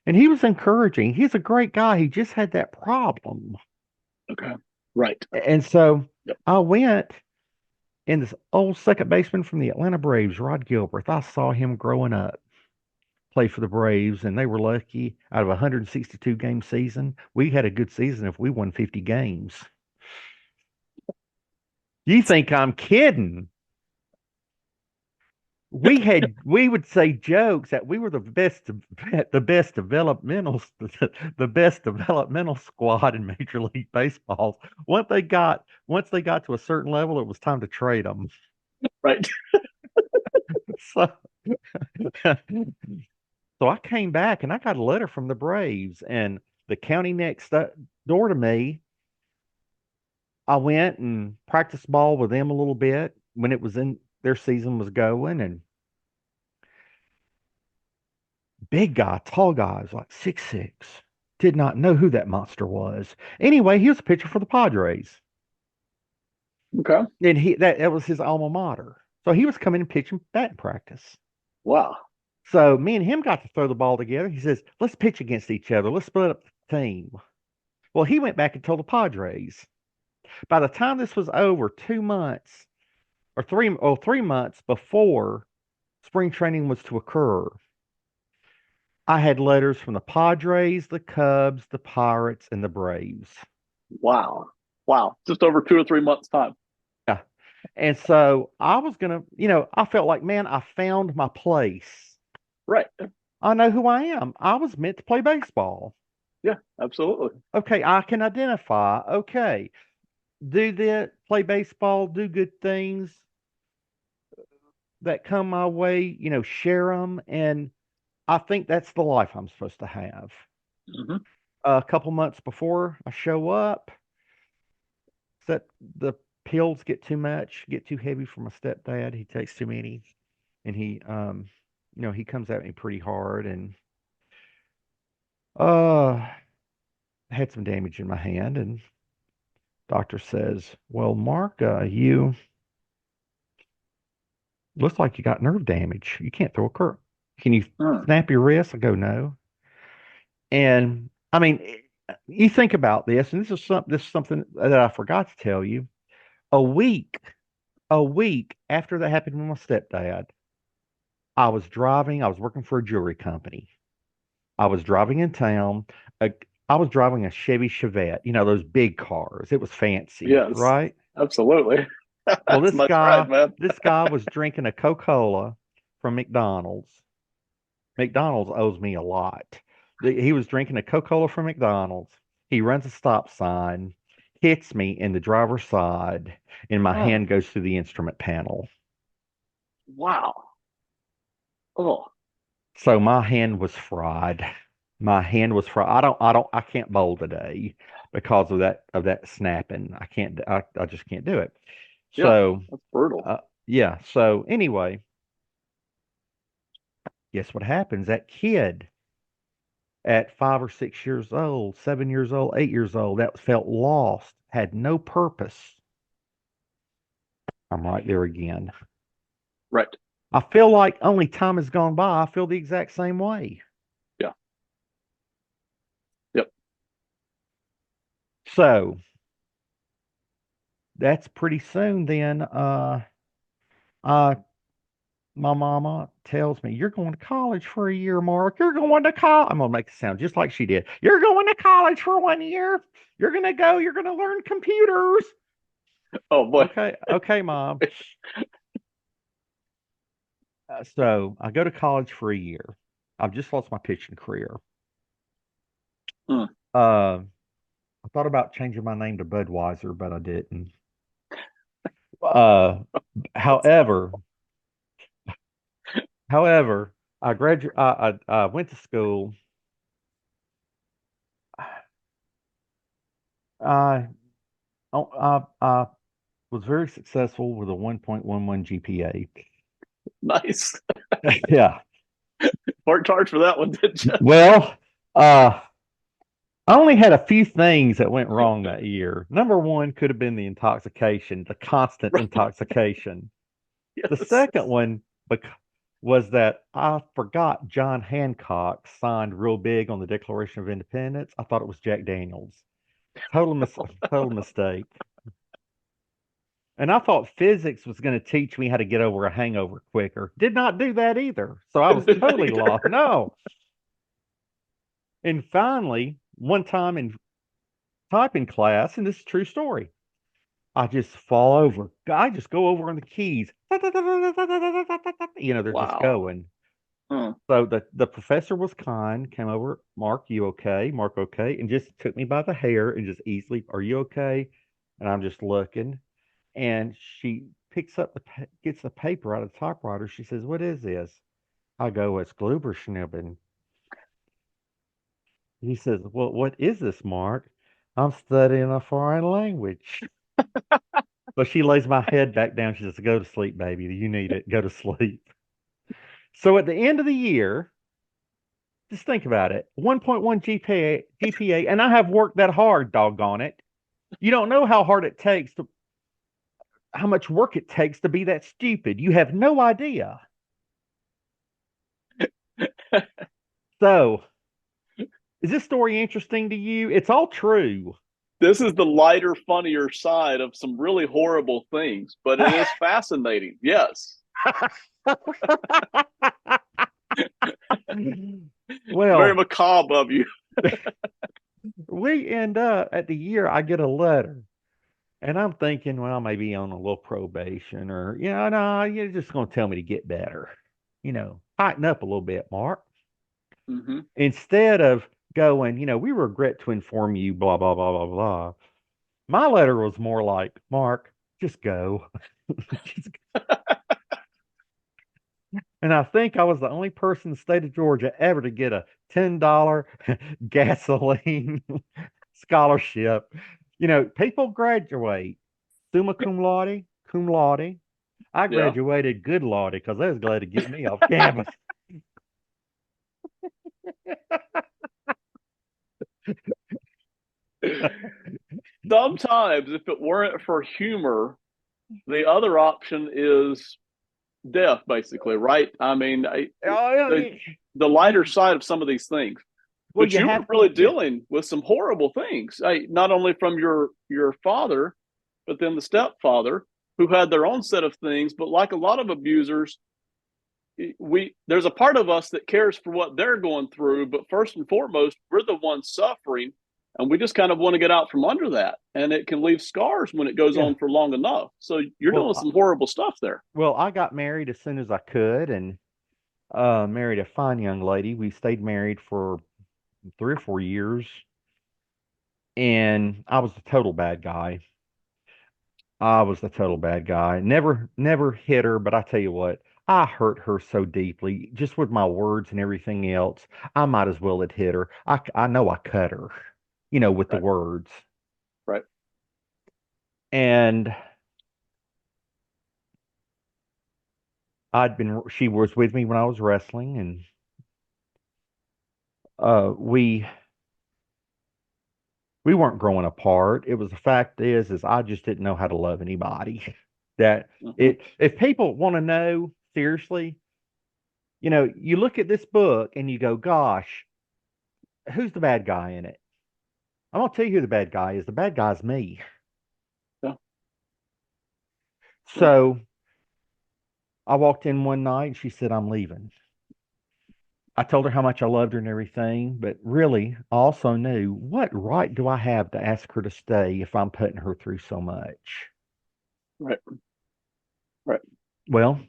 And he was encouraging. He's a great guy. He just had that problem. Okay. Right. And so Yep. I went, and this old second baseman from the Atlanta Braves, Rod Gilbert, I saw him growing up play for the Braves, and they were lucky out of a 162 game season. We had a good season if we won 50 games. You think I'm kidding? We would say jokes that we were the best developmental the best developmental squad in Major League Baseball. Once they got to a certain level, it was time to trade them. Right. So so I came back and I got a letter from the Braves and the county next door to me. I went and practiced ball with them a little bit when it was in their season was going, and big guy, tall guy, was like 6'6". Did not know who that monster was. Anyway, he was a pitcher for the Padres. Okay. And that was his alma mater. So he was coming and pitching batting practice. Wow. So me and him got to throw the ball together. He says, let's pitch against each other. Let's split up the team. Well, he went back and told the Padres. By the time this was over, 2 months or 3 months before spring training was to occur, I had letters from the Padres, the Cubs, the Pirates, and the Braves. Wow. Wow. Just over 2 or 3 months time. Yeah. And so I was going to, I felt like, man, I found my place. Right. I know who I am. I was meant to play baseball. Yeah, absolutely. Okay, I can identify. Okay, do that, play baseball, do good things that come my way, share them. And I think that's the life I'm supposed to have. Hmm. A couple months before I show up, that the pills get too much, get too heavy for my stepdad. He takes too many, and he comes at me pretty hard, and uh, had some damage in my hand, and doctor says, "Well, Mark, you looks like you got nerve damage. You can't throw a curve. Can you Hmm. snap your wrist?" I go, "No." And I mean, you think about this, and this is something that I forgot to tell you. A week, a week after that happened with my stepdad, I was driving. I was working for a jewelry company. I was driving in town. Uh, I was driving a Chevy Chevette. Those big cars. It was fancy, Yes, right? absolutely. Well, That's nice ride, man. this guy was drinking a Coca-Cola from McDonald's. McDonald's owes me a lot. He was drinking a Coca-Cola from McDonald's. He runs a stop sign, hits me in the driver's side, and my Oh, hand goes through the instrument panel. wow. Oh, So my hand was fried. My hand was fried. I can't bowl today because of that snapping. I can't, I just can't do it. yeah, So, that's brutal. yeah. So anyway, guess what happens? That kid at 5 or 6 years old, 7 years old, 8 years old, that felt lost, had no purpose. I'm right there again. Right. I feel like only time has gone by. I feel the exact same way. Yeah. Yep. So that's pretty soon then. Uh, my mama tells me, "You're going to college for a year, Mark. You're going to college." I'm gonna make it sound just like she did. "You're going to college for 1 year. You're gonna go. You're gonna learn computers." Oh boy. Okay, okay, mom. So I go to college for a year. I've just lost my pitching career. Hmm. Uh, I thought about changing my name to Budweiser, but I didn't. Uh, That's fine. however, however, I went to school. I I was very successful with a 1.11 GPA. Nice. Yeah. Worked hard for that one, didn't you? Well, uh, I only had a few things that went wrong that year. Number one could have been the intoxication, the constant Right. intoxication. The Yes. second one, was that I forgot John Hancock signed real big on the Declaration of Independence. I thought it was Jack Daniels. Total mis total mistake. And I thought physics was going to teach me how to get over a hangover quicker. Did not do that either. So I Didn't was do that totally either. lost. No. And finally, one time in typing class, and this is a true story, I just fall over. I just go over on the keys. They're just Wow. going. Huh. So the professor was kind, came over, Mark, you okay? Mark, okay, and just took me by the hair and just easily, are you okay? And I'm just looking, and she picks up gets the paper out of the typewriter. She says, "What is this?" I go, "It's Gluberschnibben." He says, "Well, what is this, Mark?" "I'm studying a foreign language." So she lays my head back down. She says, "Go to sleep, baby. You need it. Go to sleep." So at the end of the year, just think about it. 1.1 GPA, and I have worked that hard, doggone it. You don't know how much work it takes to be that stupid. You have no idea. So, is this story interesting to you? It's all true. This is the lighter, funnier side of some really horrible things, but it is fascinating. Yes. Very Well, macabre of you. we end up at the year, I get a letter. And I'm thinking, well, maybe on a little probation or, no, you're just going to tell me to get better. Tighten up a little bit, Mark. Hmm. Instead of going, we regret to inform you, blah, blah, blah, blah, blah. My letter was more like, Mark, just go. Just And I think I was the only person in the state of Georgia ever to get a $10 gasoline scholarship. People graduate summa cum laude. I Yeah. graduated good laude because they was glad to get me off campus. Sometimes, if it weren't for humor, the other option is death, basically, right? I mean, Oh, the the lighter you, side of some of these things. well, But you you were have, really yeah, dealing with some horrible things, not only from your father, but then the stepfather, who had their own set of things. But like a lot of abusers, we there's a part of us that cares for what they're going through, but first and foremost, we're the ones suffering, and we just kind of want to get out from under that, and it can leave scars when it goes yeah. on for long enough. So you're Well, doing some horrible stuff there. I got married as soon as I could and married a fine young lady. We stayed married for 3 or 4 years, and I was the total bad guy. I was the total bad guy. Never hit her, but I tell you what, I hurt her so deeply, just with my words and everything else. I might as well have hit her. I know I cut her, with the Right, words. right. And she was with me when I was wrestling, and we weren't growing apart. It was the fact is I just didn't know how to love anybody. That Hmm. it if people want to know seriously, you look at this book and you go, gosh, who's the bad guy in it? I'm gonna tell you who the bad guy is. The bad guy's me. Yeah, yeah. So I walked in one night and she said, I'm leaving. I told her how much I loved her and everything, but really, I also knew what right do I have to ask her to stay if I'm putting her through so much? Right, right. Well,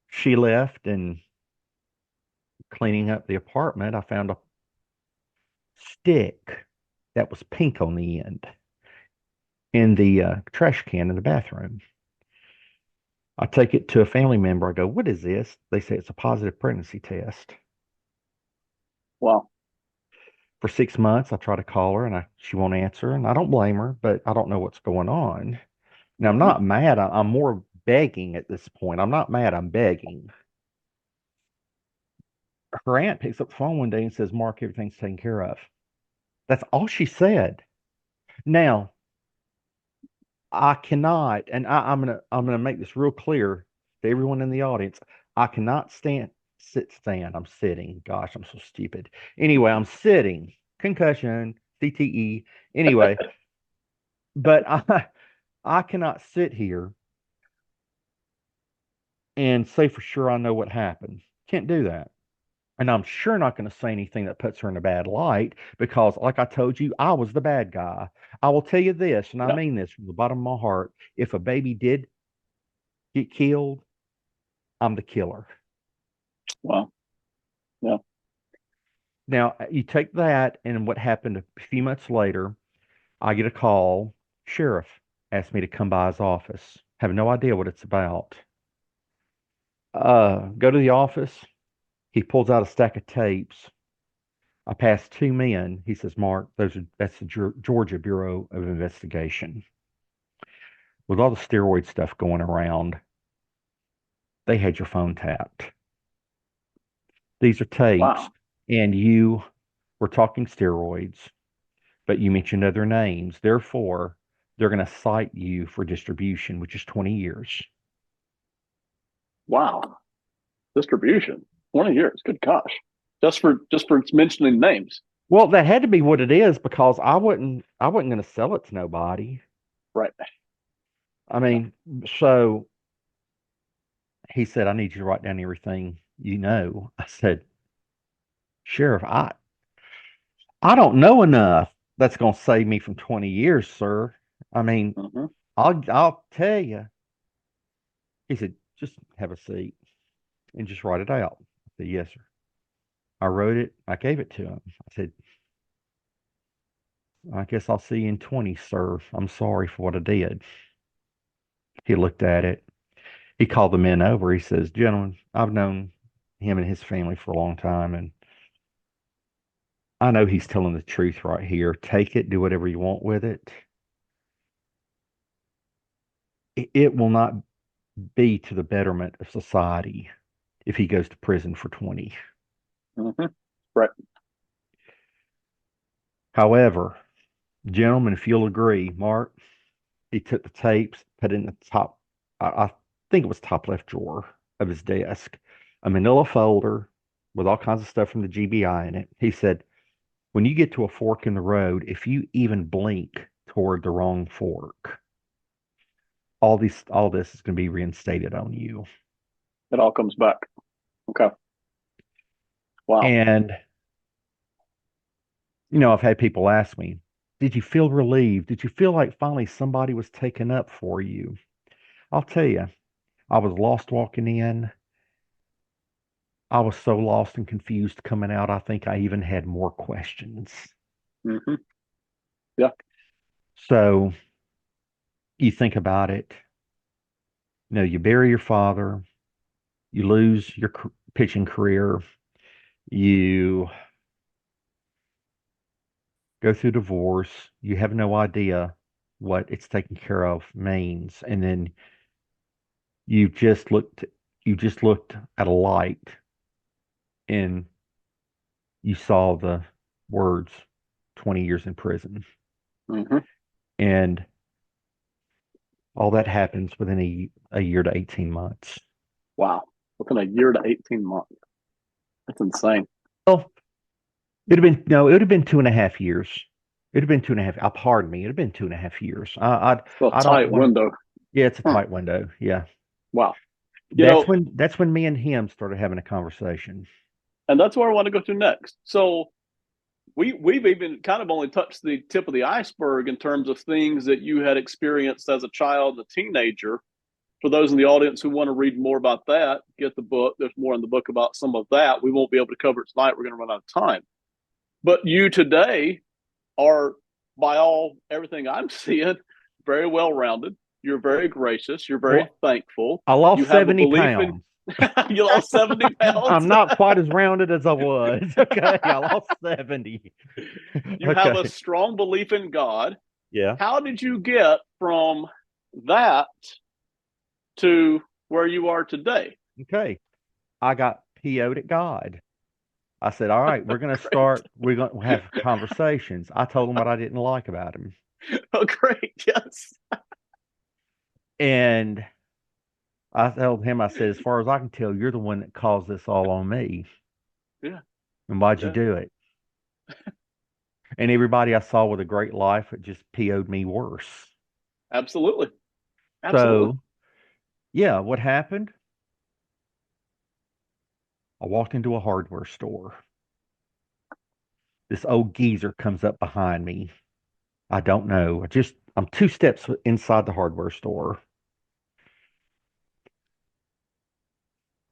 she left, and cleaning up the apartment, I found a stick that was pink on the end in the trash can in the bathroom. I take it to a family member. I go, what is this? They say it's a positive pregnancy test. Wow. For 6 months, I try to call her and she won't answer, and I don't blame her, but I don't know what's going on. Now, I'm Hmm. not mad. I'm more begging at this point. I'm not mad. I'm begging. Her aunt picks up the phone one day and says, Mark, everything's taken care of. That's all she said. Now, I cannot, and I'm gonna make this real clear to everyone in the audience. I cannot stand. I'm sitting. Gosh, I'm so stupid. Anyway, I'm sitting. Concussion, CTE. Anyway, but I cannot sit here and say for sure I know what happened. Can't do that. And I'm sure not going to say anything that puts her in a bad light because, like I told you, I was the bad guy. I will tell you this, and I Yeah. mean this from the bottom of my heart. If a baby did get killed, I'm the killer. Wow. Yeah. Now, you take that, and what happened a few months later, I get a call. Sheriff asked me to come by his office. Have no idea what it's about. Go to the office. He pulls out a stack of tapes. I passed two men. He says, Mark, that's the Georgia Bureau of Investigation. With all the steroid stuff going around, they had your phone tapped. These are tapes, Wow. and you were talking steroids, but you mentioned other names. Therefore, they're going to cite you for distribution, which is 20 years. Wow. Distribution. 20 years. Good gosh. Just for mentioning names. Well, that had to be what it is because I wasn't going to sell it to nobody. Right. I Yeah. mean, so he said, I need you to write down everything you know. I said, Sheriff, I don't know enough that's going to save me from 20 years, sir. I mean, Hmm. I'll tell you. He said, just have a seat and just write it out. I said, yes, sir. I wrote it. I gave it to him. I said, I guess I'll see you in 20, sir. I'm sorry for what I did. He looked at it. He called the men over. He says, gentlemen, I've known him and his family for a long time, and I know he's telling the truth right here. Take it, do whatever you want with it. It will not be to the betterment of society if he goes to prison for 20. Hmm. Right. However, gentlemen, if you'll agree, Mark, he took the tapes, put it in the top, I think it was top left drawer of his desk, a manila folder with all kinds of stuff from the GBI in it. He said, when you get to a fork in the road, if you even blink toward the wrong fork, all this is going to be reinstated on you. It all comes back. Okay. Wow. And, I've had people ask me, did you feel relieved? Did you feel like finally somebody was taking up for you? I'll tell you, I was lost walking in. I was so lost and confused coming out. I think I even had more questions. Hmm. Yeah. So you think about it. You bury your father, you lose your pitching career, you go through divorce, you have no idea what it's taken care of means, and then you just looked you just looked at a light and you saw the words 20 years in prison. Hmm. And all that happens within a year to 18 months. Wow. Within a year to 18 months. That's insane. Well, it'd have been no, it would have been 2.5 years. It'd have been 2.5. Pardon me. It'd have been 2.5 years. Still a I don't tight want to. window. Yeah, it's a Huh. tight window. Yeah, Wow. You know, that's when me and him started having a conversation. and that's where I want to go to next. So we've even kind of only touched the tip of the iceberg in terms of things that you had experienced as a child, a teenager. For those in the audience who want to read more about that, get the book. There's more in the book about some of that. We won't be able to cover it tonight. We're going to run out of time. But you today are, by all everything I'm seeing, very well rounded. You're very gracious. You're very Well, thankful. I You lost have a 70 belief in. pounds. You lost 70 pounds. I'm not quite as rounded as I was. Okay, I lost 70. You have a Okay, strong belief in God. yeah. How did you get from that to where you are today? Okay, I got PO'd at God. I said, all right, Great. we're going to have conversations. I told him what I didn't like about him. Oh, great. Yes. And I told him, I said, as far as I can tell, you're the one that caused this all on me. Yeah. And why'd you Yeah. do it? And everybody I saw with a great life, it just PO'd me worse. Absolutely. Absolutely. So, yeah, what happened? I walked into a hardware store. This old geezer comes up behind me. I don't know. I'm two steps inside the hardware store.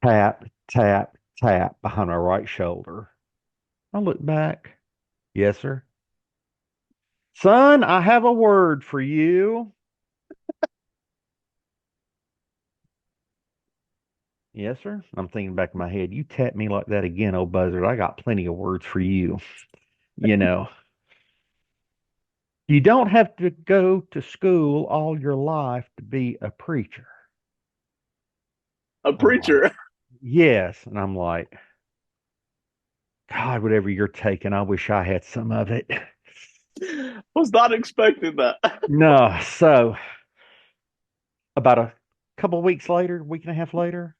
Tap, tap, tap behind my right shoulder. I look back. Yes, sir. Son, I have a word for you. Yes, sir. I'm thinking back in my head, you tap me like that again, old buzzard. I got plenty of words for you. You know, you don't have to go to school all your life to be a preacher. A I'm like, preacher. yes. And I'm like, God, whatever you're taking, I wish I had some of it. Was not expecting that. No. So about a couple of weeks later, week and a half later,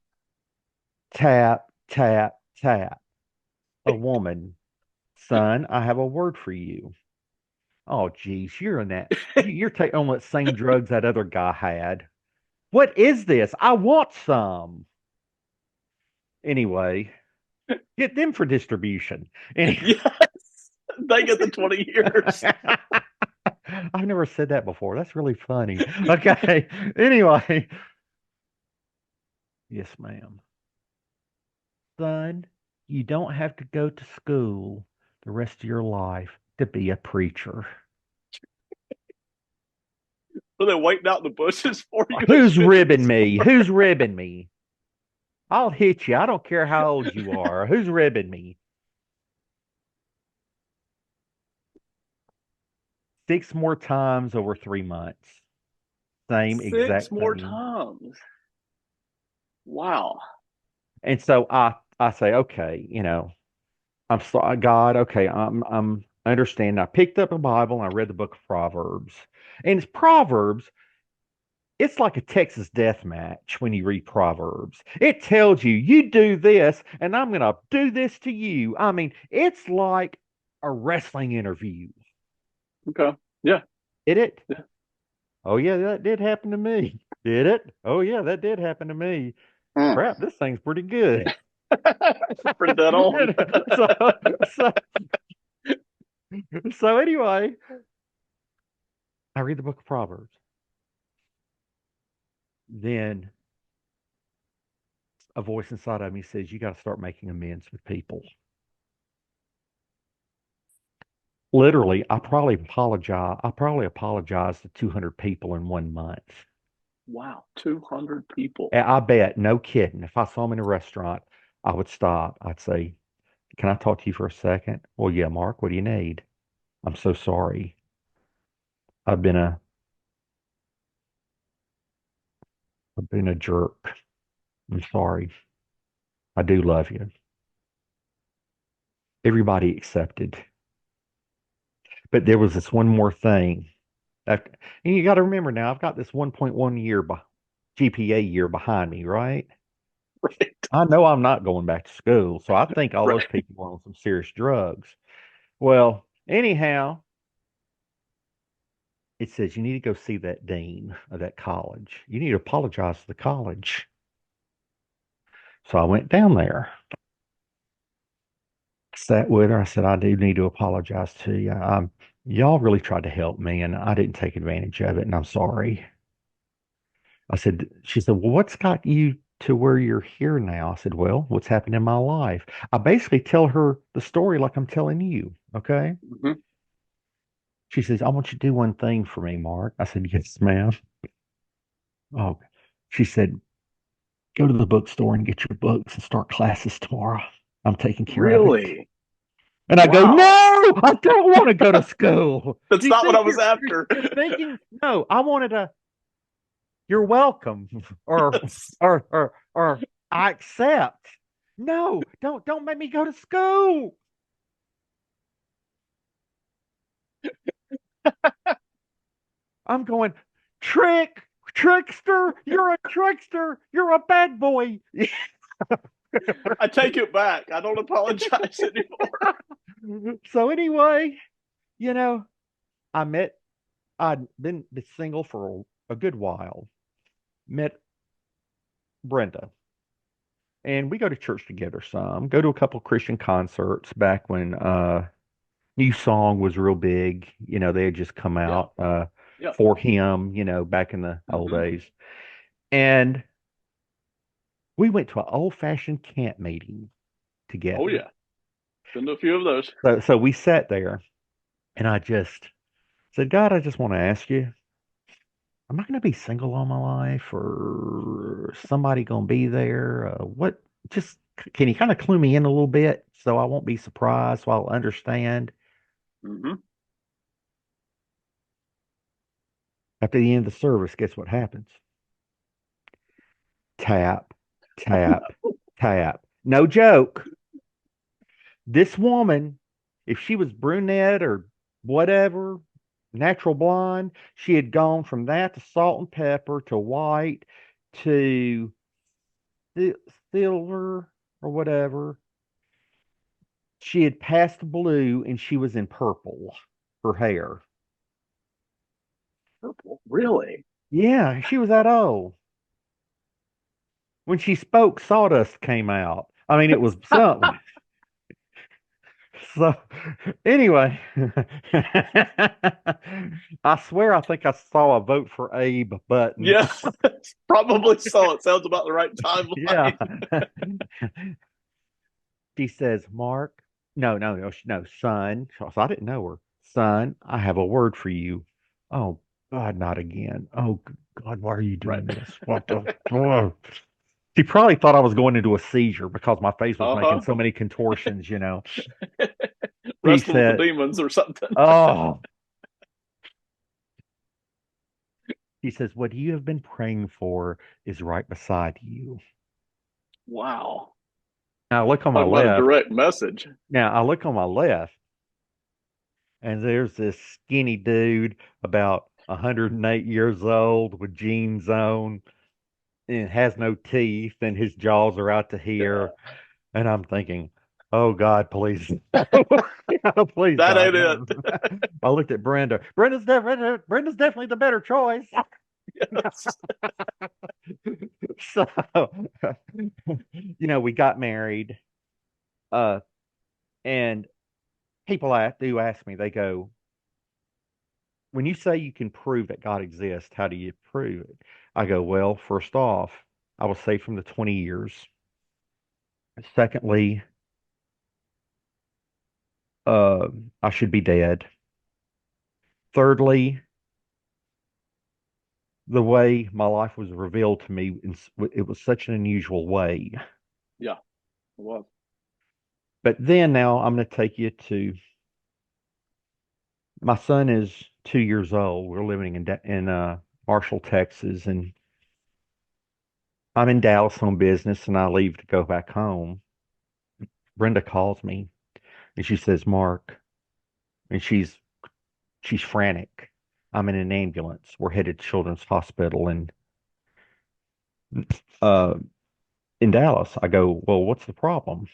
tap, tap, tap. A woman, son, I have a word for you. Oh, geez, you're in that. You're taking on that same drugs that other guy had. What is this? I want some. Anyway, get them for distribution. Anyway. Yes. They get the 20 years. I've never said that before. That's really funny. Okay. Anyway, yes, ma'am. Son, you don't have to go to school the rest of your life to be a preacher. Were they waiting out in the bushes for you to Who's finish? ribbing me? Who's ribbing me? I'll hit you. I don't care how old you are. Who's ribbing me? 6 more times over 3 months. Same Six exact more thing. times. Wow. And so I say, okay, I'm sorry, God, okay, I'm understanding. I picked up a Bible and I read the book of Proverbs. And it's Proverbs, it's like a Texas death match when you read Proverbs. It tells you, you do this, and I'm gonna do this to you. I mean, it's like a wrestling interview. Okay. Yeah. Did it? Yeah. Oh yeah, that did happen to me. Did it? Oh yeah, that did happen to me. Mm. Crap, this thing's pretty good. Pretty dead on. so, so, so anyway, I read the book of Proverbs. Then a voice inside of me says, you got to start making amends with people. Literally, I probably apologized to 200 people in 1 month. Wow. 200 people. And I bet, no kidding, if I saw them in a restaurant, I would stop. I'd say, can I talk to you for a second? Well, yeah, Mark, what do you need? I'm so sorry. I've been a I've been a jerk. I'm sorry. I do love you. Everybody accepted. But there was this one more thing. And you got to remember now, I've got this 1.1 year GPA year behind me, right? Right. I know I'm not going back to school, so I think all those Right. people were on some serious drugs. Well, anyhow, it says you need to go see that dean of that college. You need to apologize to the college. So I went down there, sat with her. I said, I do need to apologize to you. Y'all really tried to help me, and I didn't take advantage of it, and I'm sorry. She said, well, what's got you to where you're here now? I said, well, what's happened in my life? I basically tell her the story like I'm telling you. Okay. Mhm. She says, I want you to do one thing for me, Mark. I said, yes, ma'am. Oh, she said, go to the bookstore and get your books and start classes tomorrow. I'm taking care of it. Really? And I go, no, Wow. I don't want to go to school. That's Do you not what think I was after. you're thinking? No, I wanted to, you're welcome. Or, Yes. or I accept. No, don't make me go to school. I'm going, trick, Trickster, you're a trickster. You're a bad boy. I take it back. I don't apologize anymore. So anyway, you know, I met I'd been single for a good while. Met Brenda, and we go to church together some. Go to a couple Christian concerts back when New Song was real big. They had just come Yeah. out Yeah. For Him, back in the old Hmm. days. And we went to an old-fashioned camp meeting Oh together. yeah. Been to a few of those. So we sat there, and I just said, God, I just want to ask you, am I going to be single all my life, or somebody going to be there? What? Just can you kind of clue me in a little bit so I won't be surprised, so I'll understand? Hmm. After the end of the service, guess what happens? Tap, tap, tap. No joke. This woman, if she was brunette or whatever, natural blonde, she had gone from that to salt and pepper to white to silver or whatever. She had passed blue and she was in purple, her hair. Purple. Really? Yeah, she was that old. When she spoke, sawdust came out. I mean, it was something. So, anyway, I swear I think I saw a vote for Abe button. Yeah. Probably so. It sounds about the right Yeah. timeline. She says, Mark, no, no, no, no, son. So I didn't know her. Son, I have a word for you. Oh, God, not again. Oh, God, why are you Right. doing this? What the? Oh. She probably thought I was going into a seizure because my face was making Uh-huh. so many contortions. She Wrestling with the said, demons or something. oh, she says, what you have been praying for is right beside you. Wow. Now I look on my Talk about a left. direct message. Now I look on my left, and there's this skinny dude about 108 years old with jeans on and has no teeth, and his jaws are out to Yeah. here. And I'm thinking, oh God, please, please, That God, ain't it. no. I looked at Brenda. Brenda's definitely the better choice. Yes. So, we got married, uh, and do ask me, they go, when you say you can prove that God exists, how do you prove it? I go, well, first off, I was saved from the 20 years. Secondly, uh, I should be dead. Thirdly, the way my life was revealed to me, it was such an unusual way. Yeah. It was. But then now I'm going to take you to my son is 2 years old. We're living in Marshall, Texas, and I'm in Dallas on business, and I leave to go back home. Brenda calls me, and she says, "Mark," and she's frantic. I'm in an ambulance. We're headed to Children's Hospital uh, in Dallas. I go, "Well, what's the problem?"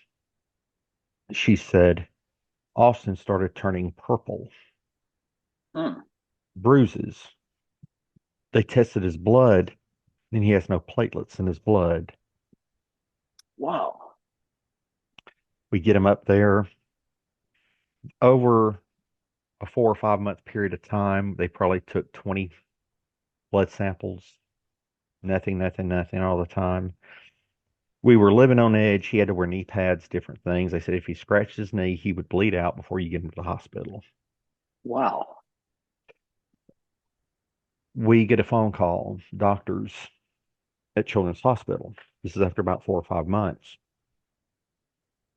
She said, "Austin started turning purple, Hmm. bruises. They tested his blood, and he has no platelets in his blood." Wow. We get him up there over a 4 or 5 month period of time. They probably took 20 blood samples. Nothing, nothing, nothing all the time. We were living on edge. He had to wear knee pads, different things. They said if he scratched his knee, he would bleed out before you get him to the hospital. Wow. We get a phone call, doctors at Children's Hospital. This is after about 4 or 5 months.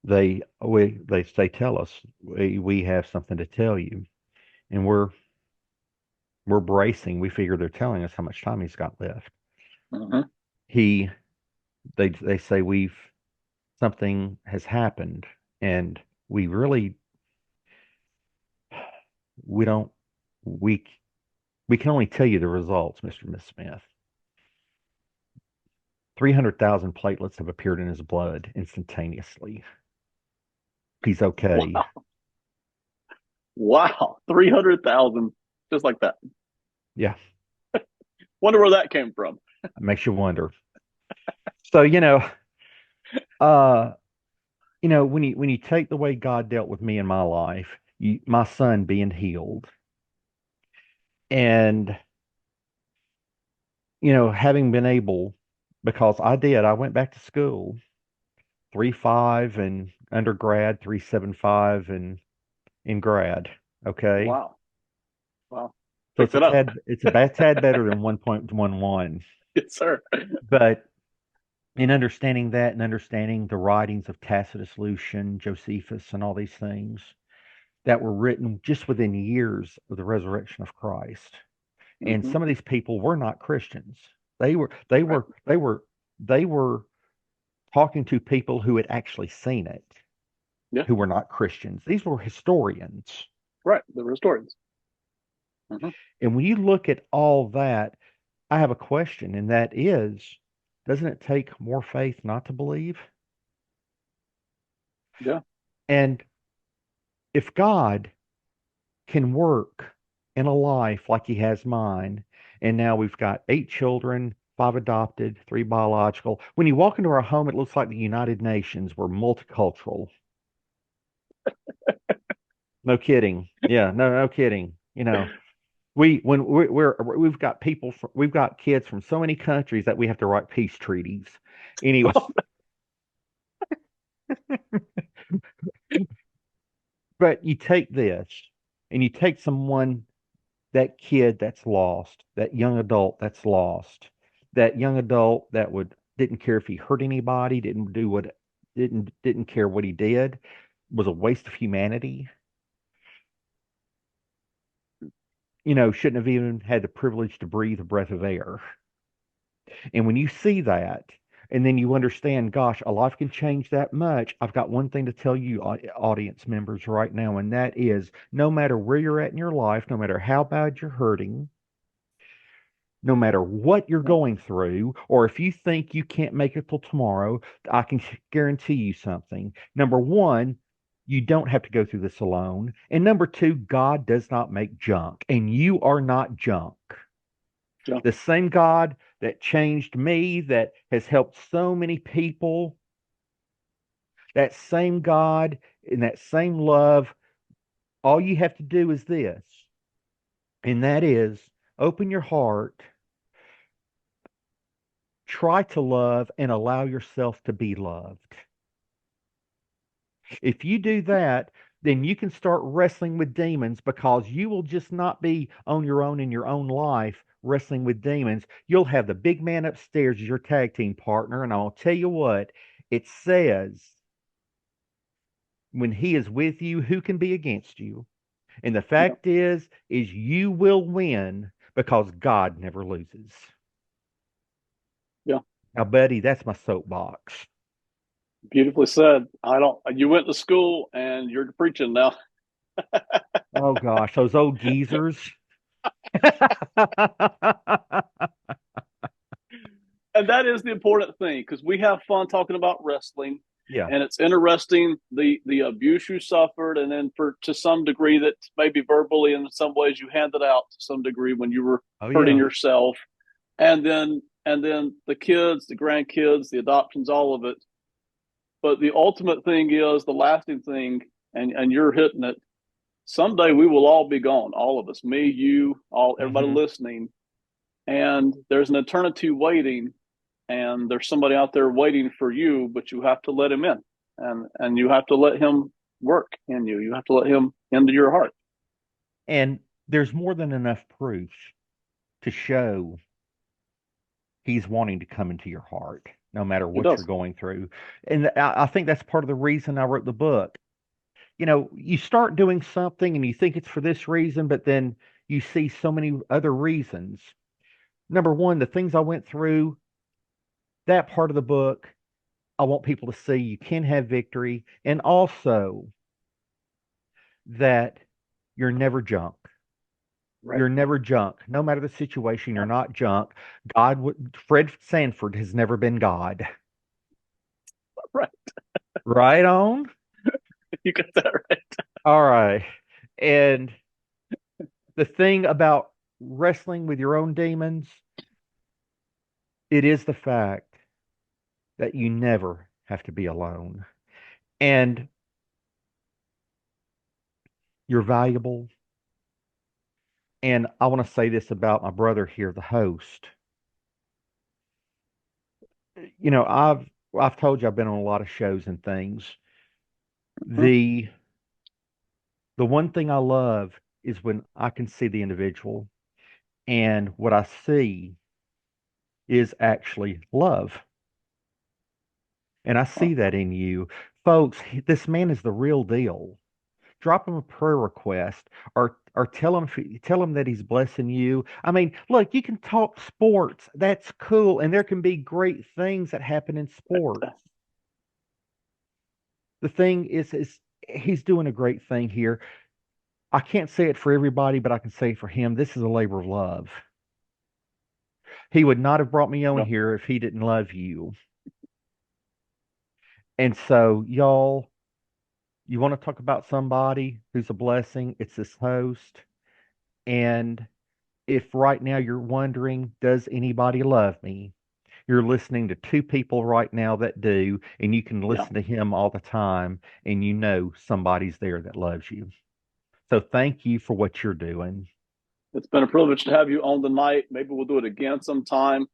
They tell us we have something to tell you, and we're bracing. We figure they're telling us how much time he's got left. Hmm. He they say we've something has happened, and we really we don't we we can only tell you the results, Mr. and Miss Smith. 300,000 platelets have appeared in his blood instantaneously. He's okay. Wow. Wow. 300,000, just like that. Yeah, Wonder where that came from. it makes you wonder. So, uh, when you take the way God dealt with me in my life, my son being healed, and having been able, because I went back to school, 3.5 and undergrad, 3.75 and in grad. Okay. Wow. Wow. So Picked it up. it's a bad tad better than 1.11. Yes, sir. But in understanding that and understanding the writings of Tacitus, Lucian, Josephus, and all these things that were written just within years of the resurrection of Christ. And Hmm. some of these people were not Christians. They were they Right. were they were they were talking to people who had actually seen it, Yeah. who were not Christians. These were historians. Right. The historians. Hmm. And when you look at all that, I have a question, and that is, doesn't it take more faith not to believe? Yeah. And if God can work in a life like he has mine, and now we've got 8 children, 5 adopted, 3 biological. When you walk into our home, it looks like the United Nations. We're multicultural. No kidding. Yeah, no kidding. We've got we've got kids from so many countries that we have to write peace treaties. Anyway, but you take this and you take someone, that kid that's lost, that young adult that's lost, that young adult that would didn't care if he hurt anybody, didn't care what he did, was a waste of humanity. Shouldn't have even had the privilege to breathe a breath of air. And when you see that, and then you understand, gosh, a life can change that much. I've got one thing to tell you, audience members, right now, and that is no matter where you're at in your life, no matter how bad you're hurting, no matter what you're Yeah. going through, or if you think you can't make it till tomorrow, I can guarantee you something. Number one, you don't have to go through this alone. And number two, God does not make junk, and you are not junk. Yeah. The same God that changed me, that has helped so many people, that same God and that same love, all you have to do is this, and that is open your heart, try to love, and allow yourself to be loved. If you do that, then you can start wrestling with demons, because you will just not be on your own in your own life wrestling with demons. You'll have the big man upstairs as your tag team partner. And I'll tell you what, it says, when he is with you, who can be against you? And the Yeah. fact is you will win, because God never loses. Yeah. Now, buddy, that's my soapbox. Beautifully said. I don't, you went to school and you're preaching now. Oh gosh, those old geezers. And that is the important thing, because we have fun talking about wrestling, Yeah. and it's interesting the abuse you suffered, and then for to some degree that maybe verbally in some ways you handed out to some degree when you were Oh hurting yeah. yourself, and then the kids, the grandkids, the adoptions, all of it. But the ultimate thing is the lasting thing, and you're hitting it. Someday we will all be gone, all of us, me, you, all everybody Hmm. listening, and there's an eternity waiting, and there's somebody out there waiting for you, but you have to let him in, and you have to let him work in you. You have to let him into your heart. And there's more than enough proof to show he's wanting to come into your heart, no matter He what you're does. going through. And I think that's part of the reason I wrote the book. You start doing something and you think it's for this reason, but then you see so many other reasons. Number one, the things I went through, that part of the book, I want people to see you can have victory, and also that you're never junk. Right. You're never junk. No matter the situation, you're not junk. God would, Fred Sanford has never been God. Right. Right on. You got that right. All right. And the thing about wrestling with your own demons, it is the fact that you never have to be alone. And you're valuable. And I want to say this about my brother here, the host. You know, I've told you I've been on a lot of shows and things. Mhm. The the one thing I love is when I can see the individual, and what I see is actually love. And I see that in you. Folks, this man is the real deal. Drop him a prayer request, or tell him that he's blessing you. I mean, look, you can talk sports. That's cool, and there can be great things that happen in sports. The thing is he's doing a great thing here. I can't say it for everybody, but I can say it for him. This is a labor of love. He would not have brought me on No, here if he didn't love you. And so, y'all, you want to talk about somebody who's a blessing? It's this host. And if right now you're wondering, does anybody love me? You're listening to two people right now that do, and you can yeah. listen to him all the time, and you know somebody's there that loves you. So thank you for what you're doing. It's been a privilege to have you on tonight. Maybe we'll do it again sometime.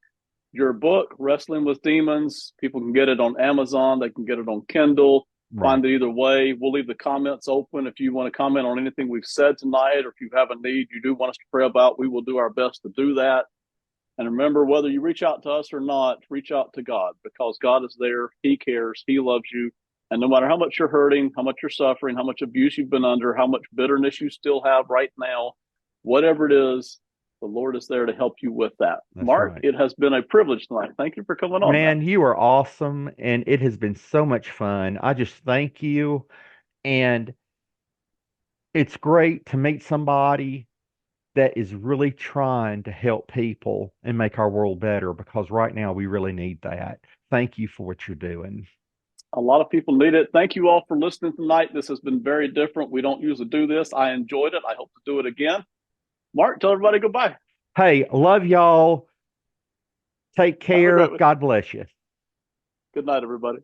Your book, Wrestling with Demons, people can get it on Amazon. They can get it on Kindle. Right. Find it either way. We'll leave the comments open if you want to comment on anything we've said tonight, or if you have a need you do want us to pray about, we will do our best to do that. And remember, whether you reach out to us or not, reach out to God, because God is there. He cares. He loves you. And no matter how much you're hurting, how much you're suffering, how much abuse you've been under, how much bitterness you still have right now, whatever it is, the Lord is there to help you with that. That's Mark, right. it has been a privilege tonight. Thank you for coming on, man. Man, you are awesome, and it has been so much fun. I just thank you. And it's great to meet somebody that is really trying to help people and make our world better, because right now we really need that. Thank you for what you're doing. A lot of people need it. Thank you all for listening tonight. This has been very different. We don't usually do this. I enjoyed it. I hope to do it again. Mark, tell everybody goodbye. Hey, love y'all. Take Have a care. great one. God bless you. Good night, everybody.